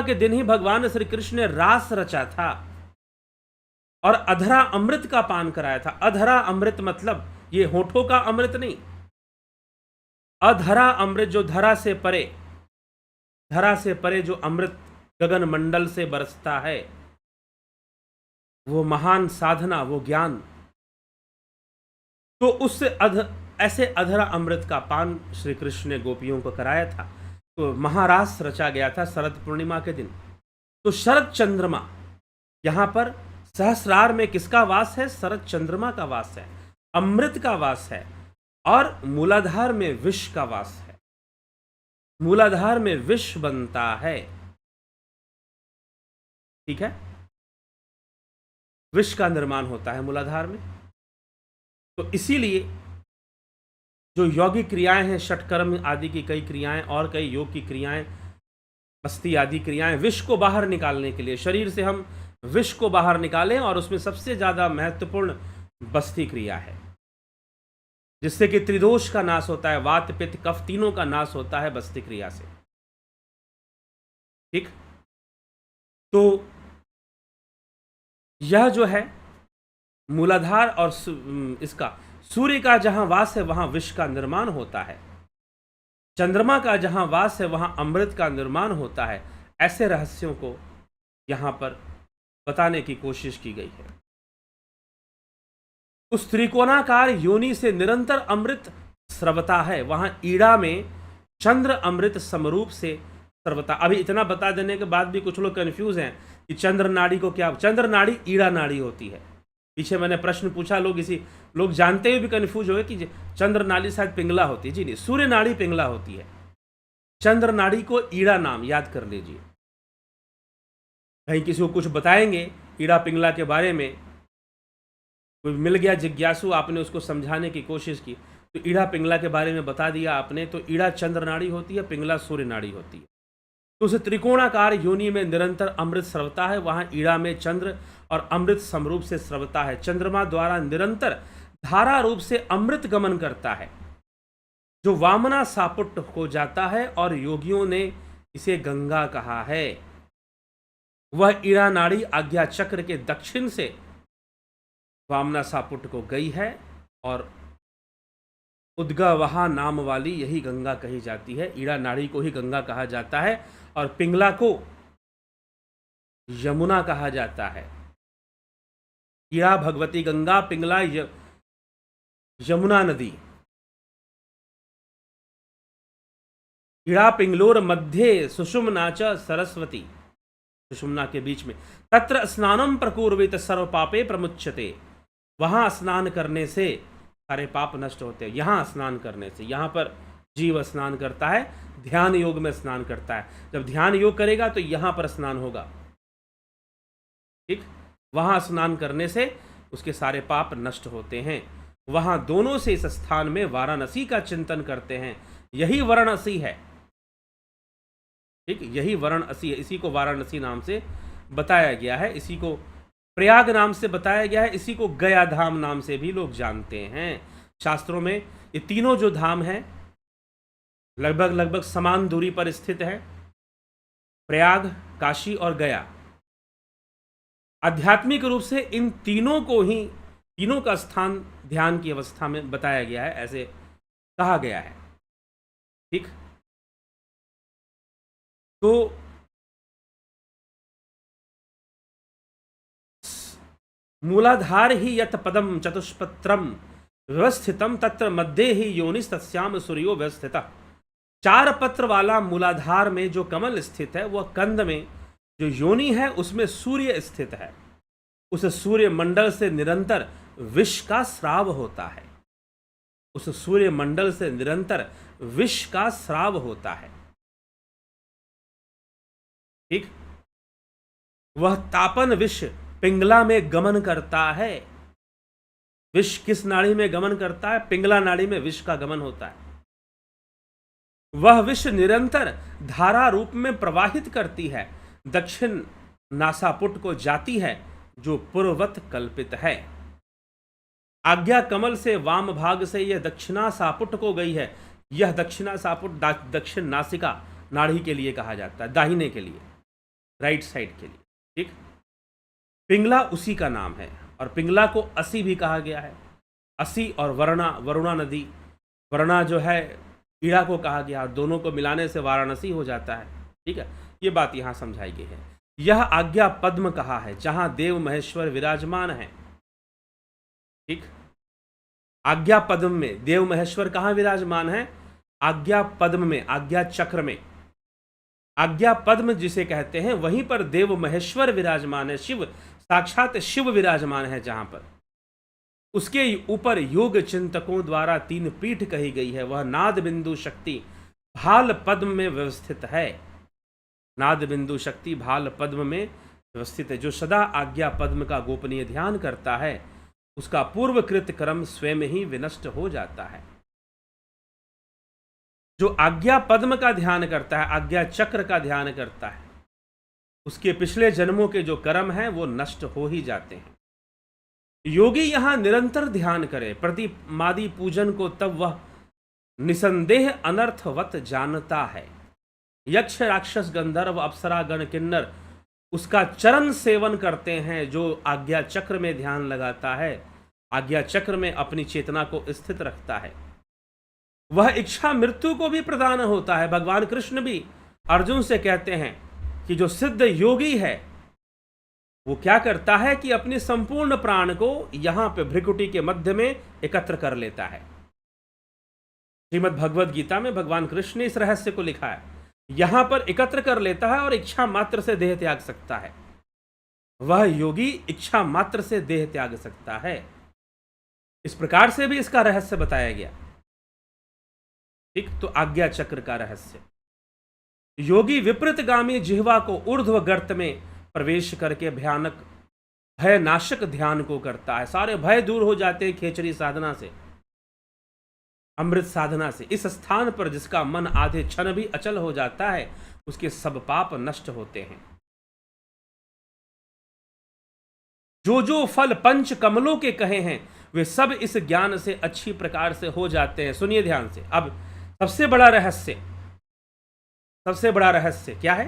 के दिन ही भगवान श्री कृष्ण ने रास रचा था और अधरा अमृत का पान कराया था। अधरा अमृत मतलब ये होठों का अमृत नहीं, अधरा अमृत, जो धरा से परे जो अमृत गगन मंडल से बरसता है, वो महान साधना, वो ज्ञान। तो उससे ऐसे अधरा अमृत का पान श्री कृष्ण ने गोपियों को कराया था। तो महारास रचा गया था शरद पूर्णिमा के दिन। तो शरद चंद्रमा, यहां पर सहस्रार में किसका वास है? शरद चंद्रमा का वास है, अमृत का वास है। और मूलाधार में विष का वास है। मूलाधार में विष बनता है, ठीक है, विष का निर्माण होता है मूलाधार में। तो इसीलिए जो यौगिक क्रियाएं हैं, षटकर्म आदि की कई क्रियाएं और कई योग की क्रियाएं, बस्ती आदि क्रियाएं, विष को बाहर निकालने के लिए, शरीर से हम विष को बाहर निकालें, और उसमें सबसे ज्यादा महत्वपूर्ण बस्ती क्रिया है, जिससे कि त्रिदोष का नाश होता है, वात पित्त कफ तीनों का नाश होता है बस्ती क्रिया से। ठीक, तो यह जो है मूलाधार और इसका सूर्य का जहां वास है वहां विष का निर्माण होता है, चंद्रमा का जहां वास है वहां अमृत का निर्माण होता है। ऐसे रहस्यों को यहां पर बताने की कोशिश की गई है। उस त्रिकोणाकार योनि से निरंतर अमृत स्रवता है। वहां ईड़ा में चंद्र अमृत समरूप से सर्वता। अभी इतना बता देने के बाद भी कुछ लोग कंफ्यूज हैं कि चंद्र नाड़ी को क्या, चंद्र नाड़ी ईड़ा नाड़ी होती है। पीछे मैंने प्रश्न पूछा, लोग जानते हुए भी कंफ्यूज हो गए कि चंद्र नाड़ी शायद पिंगला होती है। जी नहीं, सूर्य नाड़ी पिंगला होती है, चंद्र नाड़ी को ईड़ा नाम याद कर लीजिए। कहीं किसी को कुछ बताएंगे ईड़ा पिंगला के बारे में, कोई मिल गया जिज्ञासु, आपने उसको समझाने की कोशिश की तो ईड़ा पिंगला के बारे में बता दिया आपने, तो ईड़ा चंद्र नाड़ी होती है, पिंगला सूर्य नाड़ी होती है। तो उस त्रिकोणाकार योनि में निरंतर अमृत स्रवता है, वहां ईड़ा में चंद्र और अमृत समरूप से स्रवता है। चंद्रमा द्वारा निरंतर धारा रूप से अमृत गमन करता है, जो वामना सापुट हो जाता है, और योगियों ने इसे गंगा कहा है। वह ईड़ा नाड़ी आज्ञा चक्र के दक्षिण से वामना सापुट को गई है, और उद्गवहा नाम वाली यही गंगा कही जाती है। ईड़ा नाड़ी को ही गंगा कहा जाता है, और पिंगला को यमुना कहा जाता है। ईड़ा भगवती गंगा, पिंगला यमुना नदी। ईड़ा पिंगलोर मध्य सुषुम्ना च सरस्वती, सुषुम्ना के बीच में। तत्र स्नानम प्रकुर्वित सर्व पापे प्रमुच्यते, वहां स्नान करने से सारे पाप नष्ट होते हैं। यहां स्नान करने से, यहां पर जीव स्नान करता है, ध्यान योग में स्नान करता है। जब ध्यान योग करेगा तो यहां पर स्नान होगा, ठीक। वहां स्नान करने से उसके सारे पाप नष्ट होते हैं। वहां दोनों से इस स्थान में वाराणसी का चिंतन करते हैं। यही वाराणसी है, ठीक, यही वाराणसी है। इसी को वाराणसी नाम से बताया गया है, इसी को प्रयाग नाम से बताया गया है, इसी को गया धाम नाम से भी लोग जानते हैं। शास्त्रों में ये तीनों जो धाम हैं लगभग समान दूरी पर स्थित है, प्रयाग, काशी और गया। आध्यात्मिक रूप से इन तीनों का स्थान ध्यान की अवस्था में बताया गया है, ऐसे कहा गया है, ठीक। तो मूलाधार ही यत पदम चतुष्पत्रम व्यवस्थितम तत्र मध्य ही योनिस तस्याम सूर्यो व्यवस्थितः। 4 पत्र वाला मूलाधार में जो कमल स्थित है, वह कंद में जो योनि है उसमें सूर्य स्थित है। उस सूर्य मंडल से निरंतर विष का स्राव होता है, उस सूर्य मंडल से निरंतर विष का स्राव होता है, ठीक। वह तापन विष पिंगला में गमन करता है। विष किस नाड़ी में गमन करता है? पिंगला नाड़ी में विष का गमन होता है। वह विष निरंतर धारा रूप में प्रवाहित करती है, दक्षिण नासापुट को जाती है, जो पूर्ववत कल्पित है। आज्ञा कमल से वाम भाग से यह दक्षिणा सापुट को गई है। यह दक्षिणा सापुट दक्षिण नासिका नाड़ी के लिए कहा जाता है, दाहिने के लिए, राइट साइड के लिए, ठीक। पिंगला उसी का नाम है, और पिंगला को असी भी कहा गया है। असी और वरुणा नदी, वरुणा जो है ईड़ा को कहा गया, और दोनों को मिलाने से वाराणसी हो जाता है, ठीक है। ये बात यहाँ समझाई गई है। यह आज्ञा पद्म कहा है, जहां देव महेश्वर विराजमान है, ठीक। आज्ञा पद्म में देव महेश्वर कहाँ विराजमान है? आज्ञा पद्म में, आज्ञा चक्र में। आज्ञा पद्म जिसे कहते हैं, वहीं पर देव महेश्वर विराजमान है, शिव, साक्षात शिव विराजमान है। जहां पर उसके ऊपर योग चिंतकों द्वारा 3 पीठ कही गई है। वह नाद बिंदु शक्ति भाल पद्म में व्यवस्थित है। नाद बिंदु शक्ति भाल पद्म में व्यवस्थित है। जो सदा आज्ञा पद्म का गोपनीय ध्यान करता है, उसका पूर्वकृत कर्म स्वयं ही विनष्ट हो जाता है। जो आज्ञा पद्म का ध्यान करता है, आज्ञा चक्र का ध्यान करता है, उसके पिछले जन्मों के जो कर्म हैं वो नष्ट हो ही जाते हैं। योगी यहां निरंतर ध्यान करे प्रतिमादि पूजन को, तब वह निसंदेह अनर्थवत जानता है। यक्ष राक्षस गंधर्व अप्सरा गण किन्नर उसका चरण सेवन करते हैं। जो आज्ञा चक्र में ध्यान लगाता है, आज्ञा चक्र में अपनी चेतना को स्थित रखता है, वह इच्छा मृत्यु को भी प्रदान होता है। भगवान कृष्ण भी अर्जुन से कहते हैं कि जो सिद्ध योगी है वो क्या करता है कि अपने संपूर्ण प्राण को यहां पे भ्रिकुटी के मध्य में एकत्र कर लेता है। श्रीमद् भगवद गीता में भगवान कृष्ण ने इस रहस्य को लिखा है। यहां पर एकत्र कर लेता है और इच्छा मात्र से देह त्याग सकता है। वह योगी इच्छा मात्र से देह त्याग सकता है। इस प्रकार से भी इसका रहस्य बताया गया। ठीक, तो आज्ञा चक्र का रहस्य, योगी विपरीतगामी जिह्वा को ऊर्ध्व गर्त में प्रवेश करके भयानक भय नाशक ध्यान को करता है। सारे भय दूर हो जाते हैं खेचरी साधना से, अमृत साधना से। इस स्थान पर जिसका मन आधे क्षण भी अचल हो जाता है, उसके सब पाप नष्ट होते हैं। जो जो फल पंच कमलों के कहे हैं, वे सब इस ज्ञान से अच्छी प्रकार से हो जाते हैं। सुनिए ध्यान से। अब सबसे बड़ा रहस्य क्या है?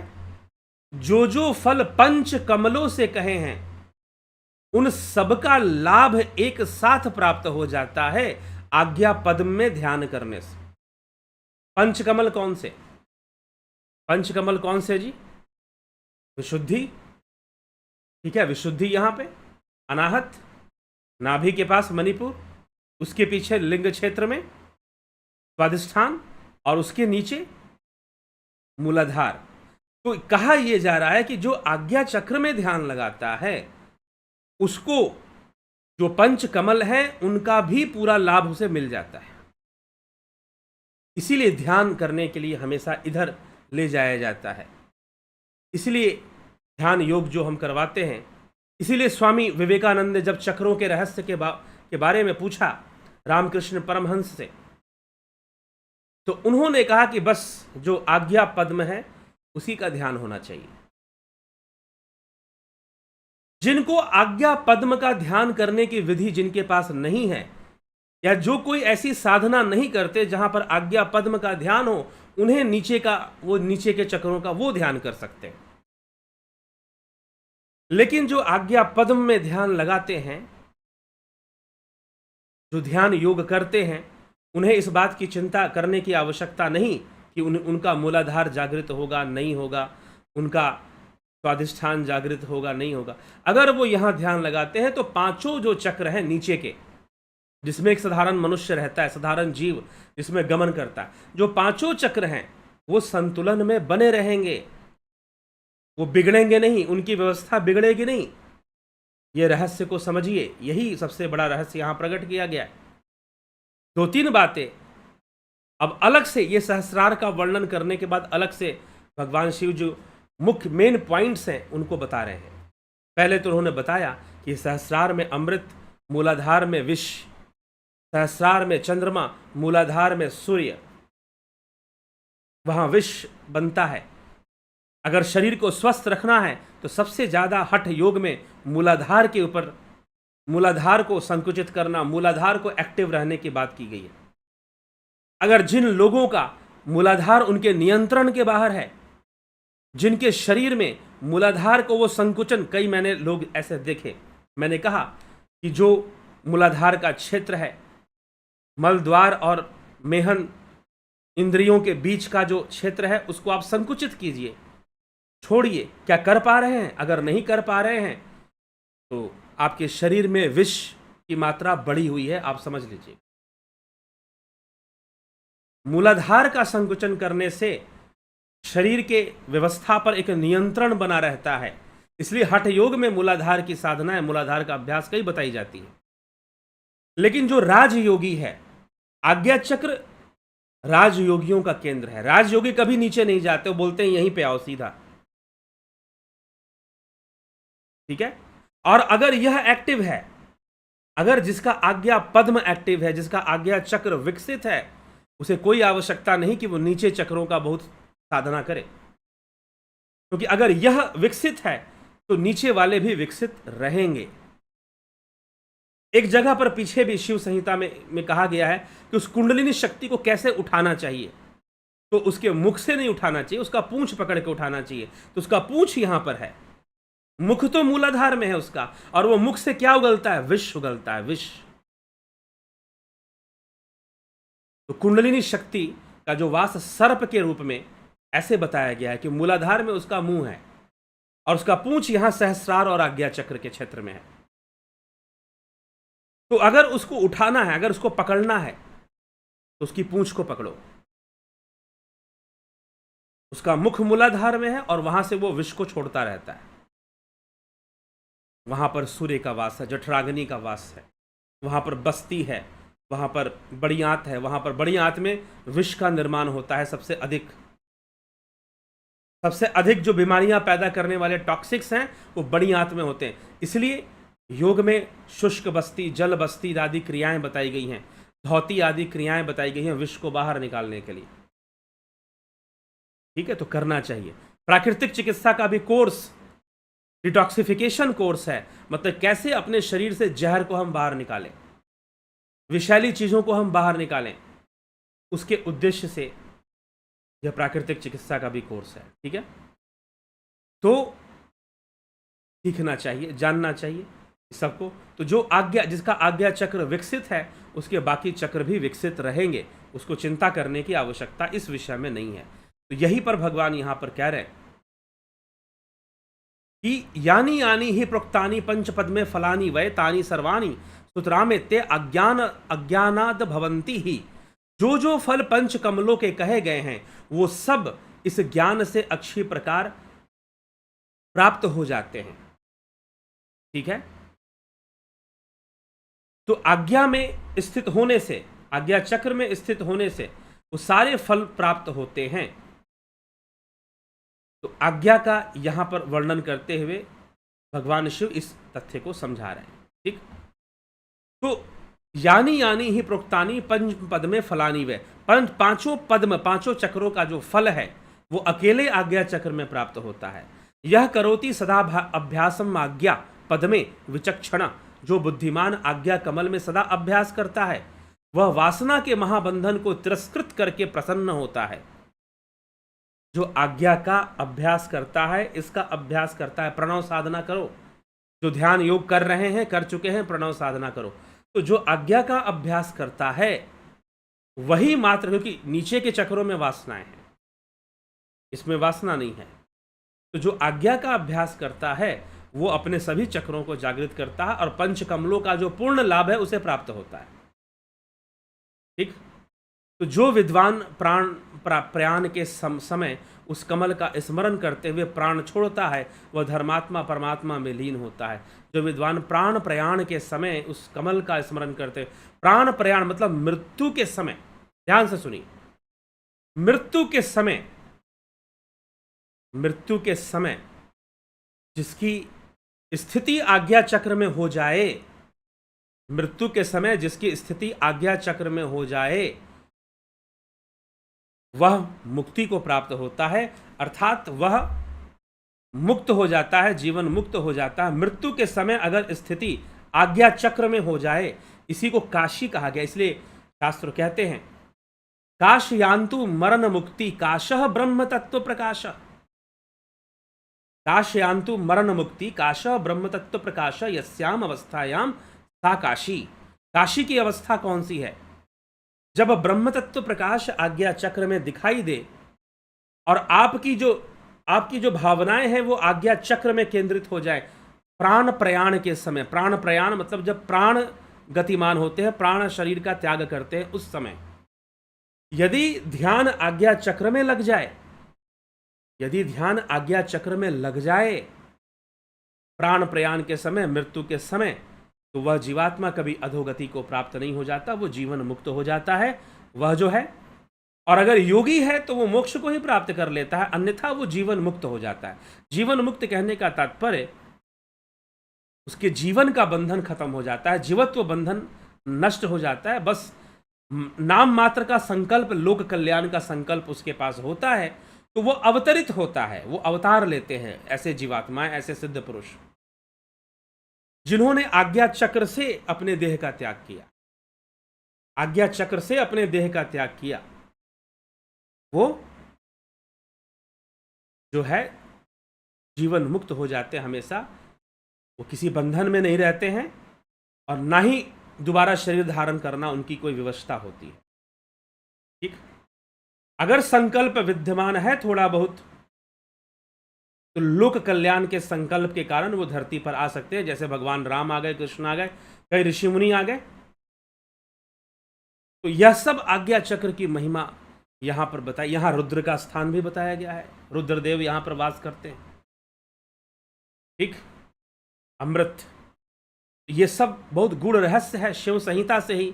जो जो फल पंच कमलों से कहे हैं, उन सबका लाभ एक साथ प्राप्त हो जाता है आज्ञा पद्म में ध्यान करने से। पंचकमल कौन से? पंचकमल कौन से जी? विशुद्धि, ठीक है, विशुद्धि यहां पे अनाहत, नाभि के पास मणिपुर, उसके पीछे लिंग क्षेत्र में स्वादिष्ठान, और उसके नीचे मूलाधार। तो कहा यह जा रहा है कि जो आज्ञा चक्र में ध्यान लगाता है, उसको जो पंच कमल है उनका भी पूरा लाभ उसे मिल जाता है। इसीलिए ध्यान करने के लिए हमेशा इधर ले जाया जाता है। इसलिए ध्यान योग जो हम करवाते हैं, इसीलिए स्वामी विवेकानंद ने जब चक्रों के रहस्य के बारे में पूछा रामकृष्ण परमहंस से, तो उन्होंने कहा कि बस जो आज्ञा पद्म है उसी का ध्यान होना चाहिए। जिनको आज्ञा पद्म का ध्यान करने की विधि जिनके पास नहीं है, या जो कोई ऐसी साधना नहीं करते जहां पर आज्ञा पद्म का ध्यान हो, उन्हें नीचे के चक्रों का वो ध्यान कर सकते हैं। लेकिन जो आज्ञा पद्म में ध्यान लगाते हैं, जो ध्यान योग करते हैं, उन्हें इस बात की चिंता करने की आवश्यकता नहीं कि उनका मूलाधार जागृत होगा नहीं होगा, उनका स्वादिष्ठान जागृत होगा नहीं होगा। अगर वो यहां ध्यान लगाते हैं तो पांचों जो चक्र हैं नीचे के, जिसमें एक साधारण मनुष्य रहता है, साधारण जीव जिसमें गमन करता है, जो पांचों चक्र हैं वो संतुलन में बने रहेंगे, वो बिगड़ेंगे नहीं, उनकी व्यवस्था बिगड़ेगी नहीं। ये रहस्य को समझिए, यही सबसे बड़ा रहस्य यहां प्रकट किया गया है। दो तीन बातें अब अलग से, ये सहस्रार का वर्णन करने के बाद अलग से भगवान शिव जो मुख्य मेन पॉइंट्स हैं उनको बता रहे हैं। पहले तो उन्होंने बताया कि सहस्रार में अमृत, मूलाधार में विष, सहस्रार में चंद्रमा, मूलाधार में सूर्य, वहां विष बनता है। अगर शरीर को स्वस्थ रखना है तो सबसे ज्यादा हठ योग में मूलाधार के ऊपर, मूलाधार को संकुचित करना, मूलाधार को एक्टिव रहने की बात की गई है। अगर जिन लोगों का मूलाधार उनके नियंत्रण के बाहर है, जिनके शरीर में मूलाधार को वो संकुचन, कई मैंने लोग ऐसे देखे, मैंने कहा कि जो मूलाधार का क्षेत्र है, मलद्वार और मेहन इंद्रियों के बीच का जो क्षेत्र है, उसको आप संकुचित कीजिए, छोड़िए। क्या कर पा रहे हैं? अगर नहीं कर पा रहे हैं तो आपके शरीर में विष की मात्रा बढ़ी हुई है, आप समझ लीजिए। मूलाधार का संकुचन करने से शरीर के व्यवस्था पर एक नियंत्रण बना रहता है। इसलिए हठ योग में मूलाधार की साधना है, मूलाधार का अभ्यास कई बताई जाती है। लेकिन जो राजयोगी है, आज्ञा चक्र राजयोगियों का केंद्र है। राजयोगी कभी नीचे नहीं जाते, वो बोलते हैं यहीं पे आओ सीधा, ठीक है। और अगर यह एक्टिव है, अगर जिसका आज्ञा पद्म एक्टिव है, जिसका आज्ञा चक्र विकसित है, उसे कोई आवश्यकता नहीं कि वो नीचे चक्रों का बहुत साधना करे, क्योंकि अगर यह विकसित है तो नीचे वाले भी विकसित रहेंगे। एक जगह पर पीछे भी शिव संहिता में कहा गया है कि उस कुंडलिनी शक्ति को कैसे उठाना चाहिए, तो उसके मुख से नहीं उठाना चाहिए, उसका पूंछ पकड़ के उठाना चाहिए। तो उसका पूंछ यहां पर है, मुख तो मूलाधार में है उसका, और वो मुख से क्या उगलता है? विष उगलता है, विष। तो कुंडलिनी शक्ति का जो वास सर्प के रूप में ऐसे बताया गया है कि मूलाधार में उसका मुंह है और उसका पूंछ यहां सहस्रार और आज्ञा चक्र के क्षेत्र में है। तो अगर उसको उठाना है, अगर उसको पकड़ना है, तो उसकी पूंछ को पकड़ो, उसका मुख मूलाधार में है और वहां से वो विष को छोड़ता रहता है। वहां पर सूर्य का वास है, जठराग्नि का वास है, वहां पर बस्ती है, वहां पर बड़ी आंत है, वहां पर बड़ी आंत में विष का निर्माण होता है। सबसे अधिक जो बीमारियां पैदा करने वाले टॉक्सिक्स हैं वो बड़ी आंत में होते हैं। इसलिए योग में शुष्क बस्ती, जल बस्ती आदि क्रियाएं बताई गई हैं, धौती आदि क्रियाएं बताई गई हैं विष को बाहर निकालने के लिए। ठीक है, तो करना चाहिए। प्राकृतिक चिकित्सा का भी कोर्स डिटॉक्सिफिकेशन कोर्स है, मतलब कैसे अपने शरीर से जहर को हम बाहर निकालें, विषैली चीजों को हम बाहर निकालें, उसके उद्देश्य से यह प्राकृतिक चिकित्सा का भी कोर्स है। ठीक है, तो सीखना चाहिए, जानना चाहिए सबको। तो जो आज्ञा, जिसका आज्ञा चक्र विकसित है उसके बाकी चक्र भी विकसित रहेंगे, उसको चिंता करने की आवश्यकता इस विषय में नहीं है। तो यही पर भगवान यहां पर कह रहे हैं कि यानी यानी ही प्रोक्तानि पंचपद में फलानी वै तानि सर्वाणी सुतरामे ते अज्ञानाद भवंती ही। जो जो फल पंच कमलों के कहे गए हैं वो सब इस ज्ञान से अक्षय प्रकार प्राप्त हो जाते हैं। ठीक है, तो आज्ञा में स्थित होने से, आज्ञा चक्र में स्थित होने से वो सारे फल प्राप्त होते हैं। तो आज्ञा का यहां पर वर्णन करते हुए भगवान शिव इस तथ्य को समझा रहे हैं। ठीक, तो यानी यानी ही प्रोक्तानी पंच पद में फलानी वे, परंतु पांचों पद में, पांचों चक्रों का जो फल है वो अकेले आज्ञा चक्र में प्राप्त होता है। यह करोति सदा अभ्यासम आज्ञा पद में विचक्षणा। जो बुद्धिमान आज्ञा कमल में सदा अभ्यास करता है वह वासना के महाबंधन को तिरस्कृत करके प्रसन्न होता है। जो आज्ञा का अभ्यास करता है, इसका अभ्यास करता है, प्रणव साधना करो। जो ध्यान योग कर रहे हैं, कर चुके हैं, प्रणव साधना करो। तो जो आज्ञा का अभ्यास करता है वही मात्र, क्योंकि नीचे के चक्रों में वासनाएं हैं, इसमें वासना नहीं है। तो जो आज्ञा का अभ्यास करता है वो अपने सभी चक्रों को जागृत करता है और पंच कमलों का जो पूर्ण लाभ है उसे प्राप्त होता है। ठीक, तो जो विद्वान प्रयाण के समय उस कमल का स्मरण करते हुए प्राण छोड़ता है वह धर्मात्मा परमात्मा में लीन होता है। जो विद्वान प्राण प्रयाण के समय उस कमल का स्मरण करते, प्राण प्रयाण मतलब मृत्यु के समय, ध्यान से सुनिए, मृत्यु के समय जिसकी स्थिति आज्ञा चक्र में हो जाए, मृत्यु के समय जिसकी स्थिति आज्ञा चक्र में हो जाए वह मुक्ति को प्राप्त होता है, अर्थात वह मुक्त हो जाता है, जीवन मुक्त हो जाता है। मृत्यु के समय अगर स्थिति आज्ञा चक्र में हो जाए, इसी को काशी कहा गया। इसलिए शास्त्र कहते हैं काश यान्तु मरण मुक्ति काशः ब्रह्म तत्व प्रकाश। काश यान्तु मरण मुक्ति काशः ब्रह्म तत्व प्रकाश यस्याम अवस्थायाम सा काशी। काशी की अवस्था कौन सी है? जब ब्रह्म तत्व प्रकाश आज्ञा चक्र में दिखाई दे और आपकी जो भावनाएं हैं वो आज्ञा चक्र में केंद्रित हो जाए। प्राण प्रयाण के समय, प्राण प्रयाण मतलब जब प्राण गतिमान होते हैं, प्राण शरीर का त्याग करते हैं, उस समय यदि ध्यान आज्ञा चक्र में लग जाए, यदि ध्यान आज्ञा चक्र में लग जाए प्राण प्रयाण के समय, मृत्यु के समय, तो वह जीवात्मा कभी अधोगति को प्राप्त नहीं हो जाता, वो जीवन मुक्त हो जाता है वह जो है। और अगर योगी है तो वो मोक्ष को ही प्राप्त कर लेता है, अन्यथा वो जीवन मुक्त हो जाता है। जीवन मुक्त कहने का तात्पर्य उसके जीवन का बंधन खत्म हो जाता है, जीवत्व बंधन नष्ट हो जाता है। बस नाम मात्र का संकल्प, लोक कल्याण का संकल्प उसके पास होता है, तो वो अवतरित होता है, वो अवतार लेते हैं ऐसे जीवात्माएं, ऐसे सिद्ध पुरुष जिन्होंने आज्ञा चक्र से अपने देह का त्याग किया, आज्ञा चक्र से अपने देह का त्याग किया, वो जो है जीवन मुक्त हो जाते हैं हमेशा। वो किसी बंधन में नहीं रहते हैं और ना ही दोबारा शरीर धारण करना उनकी कोई व्यवस्था होती है। ठीक, अगर संकल्प विद्यमान है थोड़ा बहुत, तो लोक कल्याण के संकल्प के कारण वो धरती पर आ सकते हैं। जैसे भगवान राम आ गए, कृष्ण आ गए, कई ऋषि मुनि आ गए, तो यह सब आज्ञा चक्र की महिमा यहाँ पर बताई। यहाँ रुद्र का स्थान भी बताया गया है, रुद्रदेव यहाँ पर वास करते हैं। ठीक, अमृत, ये सब बहुत गूढ़ रहस्य है। शिव संहिता से ही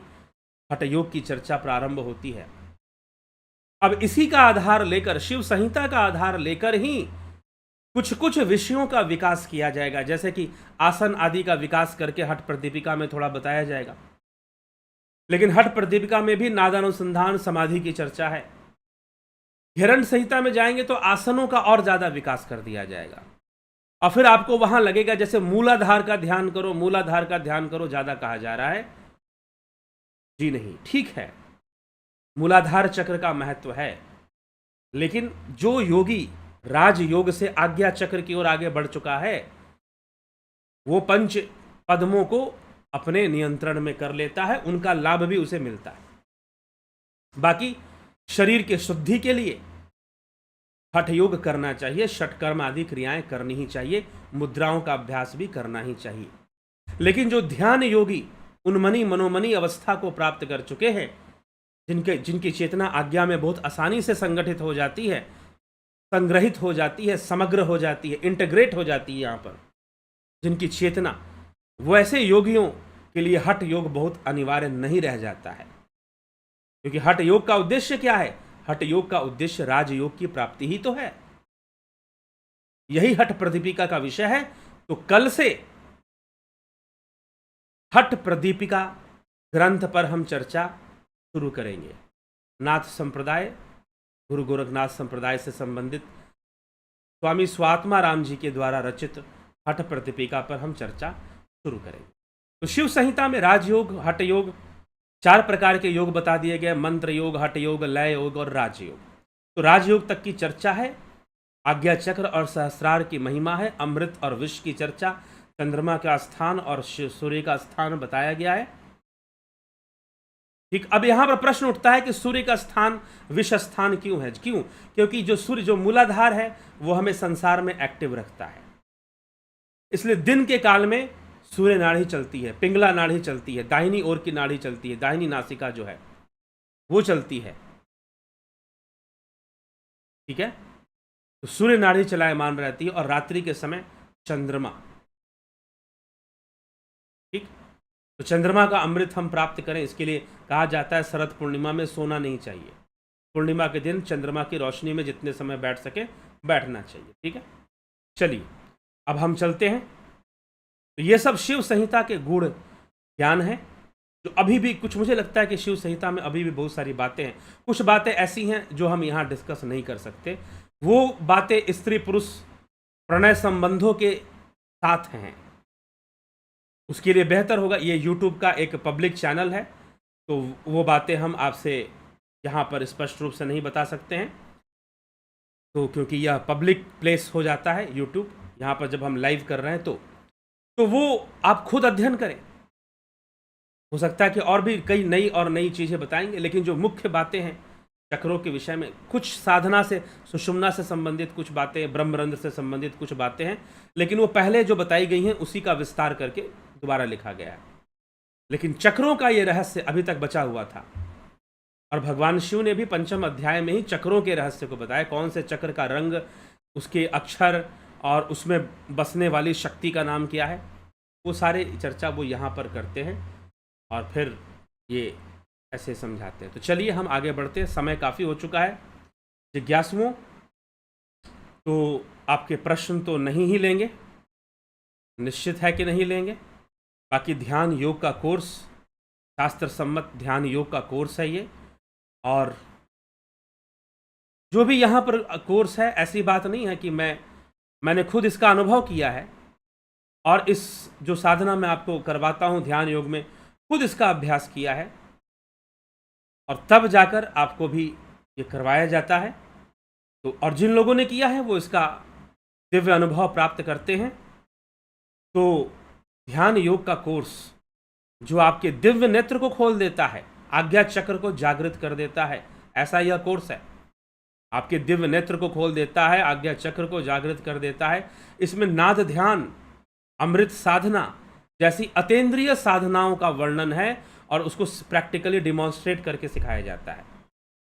हठ योग की चर्चा प्रारंभ होती है। अब इसी का आधार लेकर, शिव संहिता का आधार लेकर ही कुछ कुछ विषयों का विकास किया जाएगा, जैसे कि आसन आदि का विकास करके हठ प्रदीपिका में थोड़ा बताया जाएगा। लेकिन हठ प्रदीपिका में भी नादानुसंधान समाधि की चर्चा है। हिरण्य संहिता में जाएंगे तो आसनों का और ज्यादा विकास कर दिया जाएगा, और फिर आपको वहां लगेगा जैसे मूलाधार का ध्यान करो, मूलाधार का ध्यान करो ज्यादा कहा जा रहा है। जी नहीं, ठीक है, मूलाधार चक्र का महत्व है, लेकिन जो योगी राजयोग से आज्ञा चक्र की ओर आगे बढ़ चुका है, वो पंच पद्मों को अपने नियंत्रण में कर लेता है, उनका लाभ भी उसे मिलता है। बाकी शरीर के शुद्धि के लिए हठ योग करना चाहिए, षटकर्म आदि क्रियाएं करनी ही चाहिए, मुद्राओं का अभ्यास भी करना ही चाहिए। लेकिन जो ध्यान योगी उन्मनी मनोमनी अवस्था को प्राप्त कर चुके हैं, जिनकी चेतना आज्ञा में बहुत आसानी से संगठित हो जाती है, संग्रहित हो जाती है, समग्र हो जाती है, इंटीग्रेट हो जाती है, यहाँ पर जिनकी चेतना, वैसे योगियों के लिए हठ योग बहुत अनिवार्य नहीं रह जाता है। क्योंकि हठ योग का उद्देश्य क्या है? हठ योग का उद्देश्य राजयोग की प्राप्ति ही तो है। यही हठ प्रदीपिका का विषय है। तो कल से हठ प्रदीपिका ग्रंथ पर हम चर्चा शुरू करेंगे। नाथ संप्रदाय, गुरु गोरखनाथ संप्रदाय से संबंधित स्वामी स्वात्मा राम जी के द्वारा रचित हठ प्रदीपिका पर हम चर्चा शुरू करेंगे। तो शिव संहिता में राजयोग, हठ योग, 4 प्रकार के योग बता दिए गए, मंत्र योग, हठ योग, लय योग और राजयोग। तो राजयोग तक की चर्चा है, आज्ञा चक्र और सहस्रार की महिमा है, अमृत और विष की चर्चा, चंद्रमा का स्थान और सूर्य का स्थान बताया गया है। ठीक, अब यहां पर प्रश्न उठता है कि सूर्य का स्थान विष स्थान क्यों है? क्यों? क्योंकि जो सूर्य, जो मूलाधार है, वो हमें संसार में एक्टिव रखता है। इसलिए दिन के काल में सूर्य नाड़ी चलती है, पिंगला नाड़ी चलती है, दाहिनी ओर की नाड़ी चलती है, दाहिनी नासिका जो है वो चलती है। ठीक है, तो सूर्य नाड़ी चलायमान रहती है, और रात्रि के समय चंद्रमा। ठीक, तो चंद्रमा का अमृत हम प्राप्त करें, इसके लिए कहा जाता है शरद पूर्णिमा में सोना नहीं चाहिए। पूर्णिमा के दिन चंद्रमा की रोशनी में जितने समय बैठ सके बैठना चाहिए। ठीक है, चलिए अब हम चलते हैं। तो ये सब शिव संहिता के गूढ़ ज्ञान है, जो अभी भी कुछ, मुझे लगता है कि शिव संहिता में अभी भी बहुत सारी बातें हैं। कुछ बातें ऐसी हैं जो हम यहाँ डिस्कस नहीं कर सकते, वो बातें स्त्री पुरुष प्रणय संबंधों के साथ हैं। उसके लिए बेहतर होगा, ये YouTube का एक पब्लिक चैनल है, तो वो बातें हम आपसे यहाँ पर स्पष्ट रूप से नहीं बता सकते हैं, तो क्योंकि यह पब्लिक प्लेस हो जाता है YouTube, यहाँ पर जब हम लाइव कर रहे हैं तो वो आप खुद अध्ययन करें। हो सकता है कि और भी कई नई चीज़ें बताएंगे, लेकिन जो मुख्य बातें हैं चक्रों के विषय में, कुछ साधना से, सुषुम्ना से संबंधित कुछ बातें, ब्रह्मरंध्र से संबंधित कुछ बातें हैं, लेकिन वो पहले जो बताई गई हैं उसी का विस्तार करके दोबारा लिखा गया है। लेकिन चक्रों का ये रहस्य अभी तक बचा हुआ था, और भगवान शिव ने भी 5वें अध्याय में ही चक्रों के रहस्य को बताया, कौन से चक्र का रंग, उसके अक्षर और उसमें बसने वाली शक्ति का नाम क्या है, वो सारे चर्चा वो यहाँ पर करते हैं और फिर ये ऐसे समझाते हैं। तो चलिए हम आगे बढ़ते हैं, समय काफ़ी हो चुका है। जिज्ञासुओं, तो आपके प्रश्न तो नहीं ही लेंगे, निश्चित है कि नहीं लेंगे। बाकी ध्यान योग का कोर्स, शास्त्र सम्मत ध्यान योग का कोर्स है ये, और जो भी यहाँ पर कोर्स है, ऐसी बात नहीं है कि मैंने खुद इसका अनुभव किया है, और इस जो साधना मैं आपको करवाता हूँ ध्यान योग में, खुद इसका अभ्यास किया है, और तब जाकर आपको भी ये करवाया जाता है। तो और जिन लोगों ने किया है वो इसका दिव्य अनुभव प्राप्त करते हैं। तो ध्यान योग का कोर्स जो आपके दिव्य नेत्र को खोल देता है, आज्ञा चक्र को जागृत कर देता है, ऐसा यह कोर्स है। आपके दिव्य नेत्र को खोल देता है, आज्ञा चक्र को जागृत कर देता है। इसमें नाद ध्यान, अमृत साधना जैसी अतीन्द्रिय साधनाओं का वर्णन है, और उसको प्रैक्टिकली डिमॉन्स्ट्रेट करके सिखाया जाता है।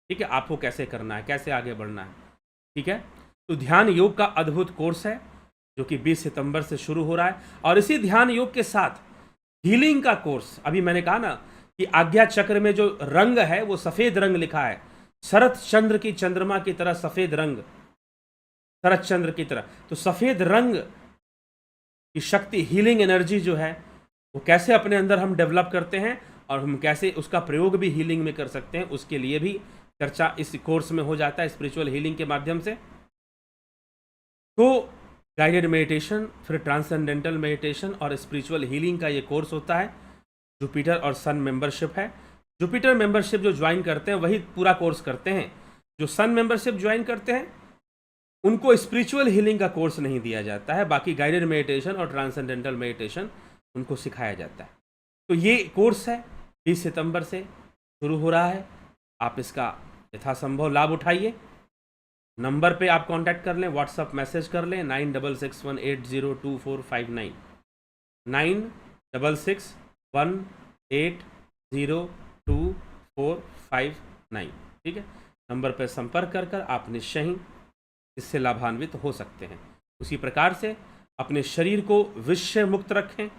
ठीक है, आपको कैसे करना है, कैसे आगे बढ़ना है। ठीक है, तो ध्यान योग का अद्भुत कोर्स है जो कि 20 सितंबर से शुरू हो रहा है। और इसी ध्यान योग के साथ हीलिंग का कोर्स, अभी मैंने कहा ना कि आज्ञा चक्र में जो रंग है वो सफेद रंग लिखा है, शरत चंद्र की चंद्रमा की तरह सफेद रंग, शरत चंद्र की तरह। तो सफेद रंग की शक्ति, हीलिंग एनर्जी जो है वो कैसे अपने अंदर हम डेवलप करते हैं और हम कैसे उसका प्रयोग भी हीलिंग में कर सकते हैं, उसके लिए भी चर्चा इस कोर्स में हो जाता है, स्पिरिचुअल हीलिंग के माध्यम से। तो गाइडेड मेडिटेशन, फिर ट्रांसेंडेंटल मेडिटेशन और स्पिरिचुअल हीलिंग का ये कोर्स होता है। जुपिटर और सन मेंबरशिप है। जुपिटर मेंबरशिप जो ज्वाइन करते हैं वही पूरा कोर्स करते हैं। जो सन मेंबरशिप ज्वाइन करते हैं उनको स्पिरिचुअल हीलिंग का कोर्स नहीं दिया जाता है, बाकी गाइडेड मेडिटेशन और ट्रांसेंडेंटल मेडिटेशन उनको सिखाया जाता है। तो ये कोर्स है 20 सितंबर से शुरू हो रहा है। आप इसका यथासंभव लाभ उठाइए। नंबर पे आप कांटेक्ट कर लें, व्हाट्सअप मैसेज कर लें 9661802459, 9661802459। ठीक है, नंबर पर संपर्क कर कर आप निश्चय ही इससे लाभान्वित हो सकते हैं। उसी प्रकार से अपने शरीर को विष से मुक्त रखें,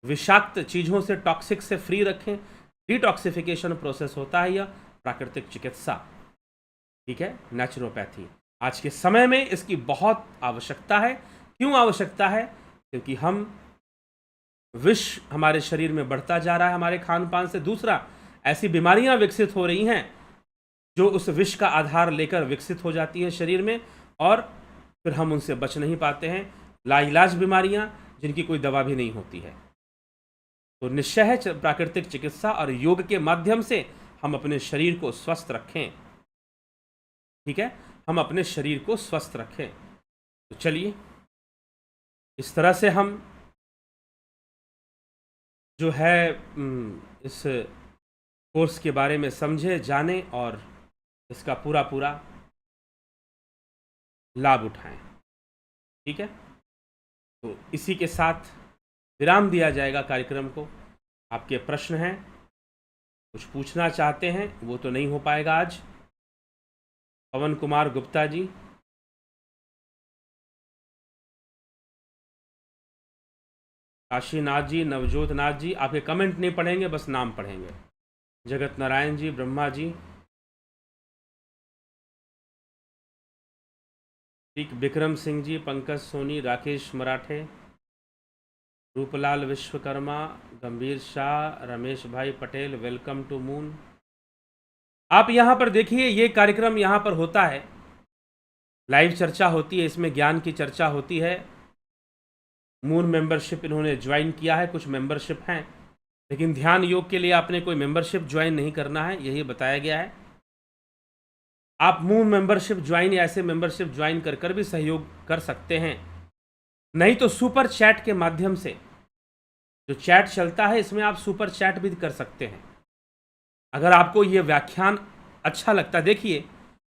विषाक्त चीज़ों से, टॉक्सिक से फ्री रखें। डिटॉक्सिफिकेशन प्रोसेस होता है यह प्राकृतिक चिकित्सा। ठीक है, नेचुरोपैथी। आज के समय में इसकी बहुत आवश्यकता है। क्यों आवश्यकता है? क्योंकि हम विष हमारे शरीर में बढ़ता जा रहा है हमारे खान पान से। दूसरा, ऐसी बीमारियां विकसित हो रही हैं जो उस विष का आधार लेकर विकसित हो जाती है शरीर में, और फिर हम उनसे बच नहीं पाते हैं। लाइलाज बीमारियां जिनकी कोई दवा भी नहीं होती है। तो निश्चय है प्राकृतिक चिकित्सा और योग के माध्यम से हम अपने शरीर को स्वस्थ रखें। ठीक है, हम अपने शरीर को स्वस्थ रखें। तो चलिए, इस तरह से हम जो है इस कोर्स के बारे में समझे, जाने और इसका पूरा पूरा लाभ उठाएं। ठीक है, तो इसी के साथ विराम दिया जाएगा कार्यक्रम को। आपके प्रश्न हैं, कुछ पूछना चाहते हैं, वो तो नहीं हो पाएगा आज। पवन कुमार गुप्ता जी, काशीनाथ जी, नवजोत नाथ जी, आपके कमेंट नहीं पढ़ेंगे, बस नाम पढ़ेंगे। जगत नारायण जी, ब्रह्मा जी, ठीक, विक्रम सिंह जी, पंकज सोनी, राकेश मराठे, रूपलाल विश्वकर्मा, गंभीर शाह, रमेश भाई पटेल, वेलकम टू मून। आप यहाँ पर देखिए, ये कार्यक्रम यहाँ पर होता है, लाइव चर्चा होती है, इसमें ज्ञान की चर्चा होती है। मून मेंबरशिप इन्होंने ज्वाइन किया है, कुछ मेंबरशिप हैं, लेकिन ध्यान योग के लिए आपने कोई मेंबरशिप ज्वाइन नहीं करना है, यही बताया गया है। आप मून मेंबरशिप ज्वाइन या ऐसे मेंबरशिप ज्वाइन कर कर भी सहयोग कर सकते हैं, नहीं तो सुपर चैट के माध्यम से, जो चैट चलता है इसमें आप सुपर चैट भी कर सकते हैं। अगर आपको ये व्याख्यान अच्छा लगता, देखिए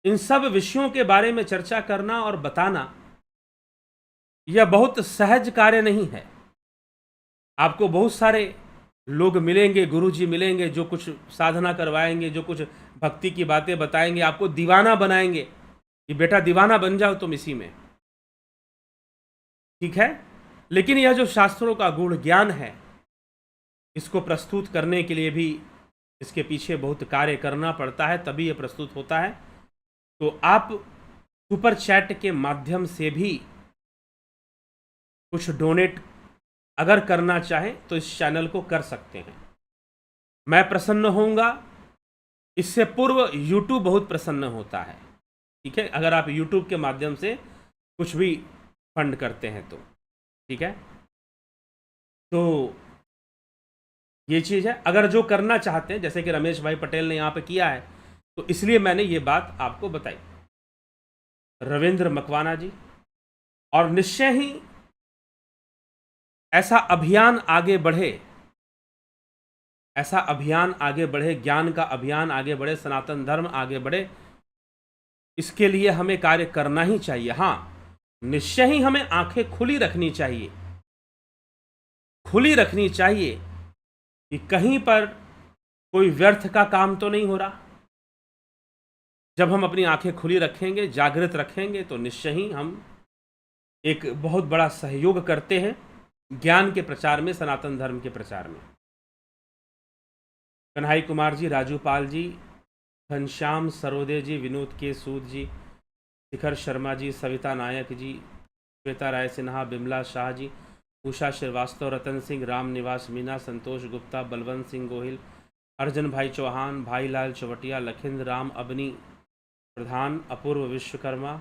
इन सब विषयों के बारे में चर्चा करना और बताना यह बहुत सहज कार्य नहीं है। आपको बहुत सारे लोग मिलेंगे, गुरुजी मिलेंगे, जो कुछ साधना करवाएंगे, जो कुछ भक्ति की बातें बताएंगे, आपको दीवाना बनाएंगे कि बेटा दीवाना बन जाओ तुम इसी में। ठीक है, लेकिन यह जो शास्त्रों का गूढ़ ज्ञान है, इसको प्रस्तुत करने के लिए भी इसके पीछे बहुत कार्य करना पड़ता है, तभी यह प्रस्तुत होता है। तो आप सुपर चैट के माध्यम से भी कुछ डोनेट अगर करना चाहें तो इस चैनल को कर सकते हैं। मैं प्रसन्न होऊंगा, इससे पूर्व YouTube बहुत प्रसन्न होता है। ठीक है, अगर आप YouTube के माध्यम से कुछ भी फंड करते हैं तो ठीक है। तो ये चीज़ है, अगर जो करना चाहते हैं, जैसे कि रमेश भाई पटेल ने यहाँ पे किया है, तो इसलिए मैंने ये बात आपको बताई। रविंद्र मकवाना जी, और निश्चय ही ऐसा अभियान आगे बढ़े, ऐसा अभियान आगे बढ़े, ज्ञान का अभियान आगे बढ़े, सनातन धर्म आगे बढ़े, इसके लिए हमें कार्य करना ही चाहिए। हाँ, निश्चय ही हमें आंखें खुली रखनी चाहिए, खुली रखनी चाहिए कि कहीं पर कोई व्यर्थ का काम तो नहीं हो रहा। जब हम अपनी आंखें खुली रखेंगे, जागृत रखेंगे, तो निश्चय ही हम एक बहुत बड़ा सहयोग करते हैं ज्ञान के प्रचार में, सनातन धर्म के प्रचार में। कन्हई कुमार जी, राजू पाल जी, घनश्याम सरोदे जी, विनोद के सूद जी, शिखर शर्मा जी, सविता नायक जी, श्वेता राय सिन्हा, बिमला शाह जी, उषा श्रीवास्तव, रतन सिंह, राम निवास मीना, संतोष गुप्ता, बलवंत सिंह गोहिल, अर्जन भाई चौहान, भाई लाल चौवटिया, लखिंद्र राम अबनी प्रधान, अपूर्व विश्वकर्मा,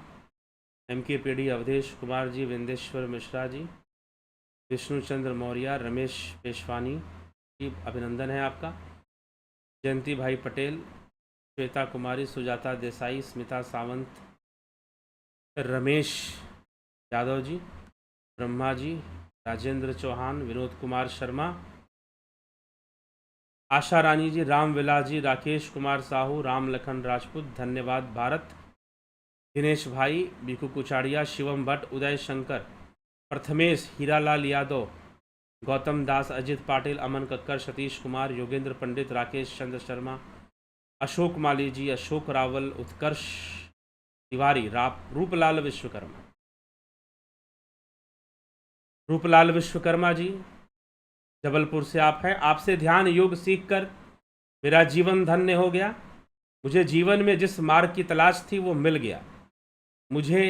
MK PD, अवधेश कुमार जी, विंदेश्वर मिश्रा जी, विष्णुचंद्र मौर्य, रमेश पेशवानी जी, अभिनंदन है आपका, जयंती भाई पटेल, श्वेता कुमारी, सुजाता देसाई, स्मिता सावंत, रमेश यादव जी, ब्रह्मा जी, राजेंद्र चौहान, विनोद कुमार शर्मा, आशा रानी जी, राम विलास जी, राकेश कुमार साहू, राम लखन राजपूत, धन्यवाद भारत, दिनेश भाई, बीकू कुचाड़िया, शिवम भट्ट, उदय शंकर, प्रथमेश, हीरालाल यादव, गौतम दास, अजित पाटिल, अमन कक्कर, सतीश कुमार, योगेंद्र पंडित, राकेश चंद्र शर्मा, अशोक माली जी, अशोक रावल, उत्कर्ष तिवारी, रूपलाल विश्वकर्मा, रूपलाल विश्वकर्मा जी जबलपुर से आप हैं। आपसे ध्यान योग सीखकर मेरा जीवन धन्य हो गया। मुझे जीवन में जिस मार्ग की तलाश थी वो मिल गया। मुझे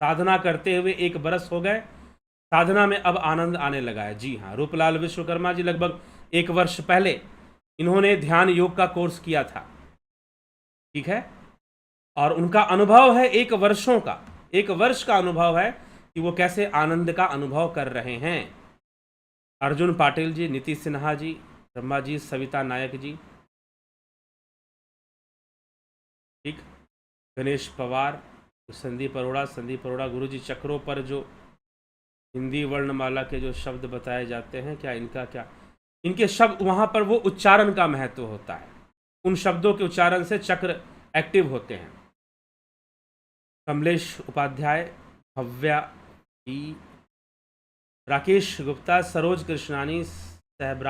साधना करते हुए 1 बरस हो गए। साधना में अब आनंद आने लगा है। जी हाँ, रूपलाल विश्वकर्मा जी लगभग 1 वर्ष पहले इन्होंने ध्यान योग का कोर्स किया था, ठीक है, और उनका अनुभव है 1 वर्ष का अनुभव है कि वो कैसे आनंद का अनुभव कर रहे हैं। अर्जुन पाटिल जी, नीति सिन्हा जी, ब्रह्मा जी, सविता नायक जी, ठीक, गणेश पवार, संदीप अरोड़ा गुरु जी, चक्रों पर जो हिंदी वर्णमाला के जो शब्द बताए जाते हैं, क्या इनके शब्द, वहाँ पर वो उच्चारण का महत्व होता है। उन शब्दों के उच्चारण से चक्र एक्टिव होते हैं। कमलेश उपाध्याय, भव्या ई, राकेश गुप्ता, सरोज कृष्णानी, साहिब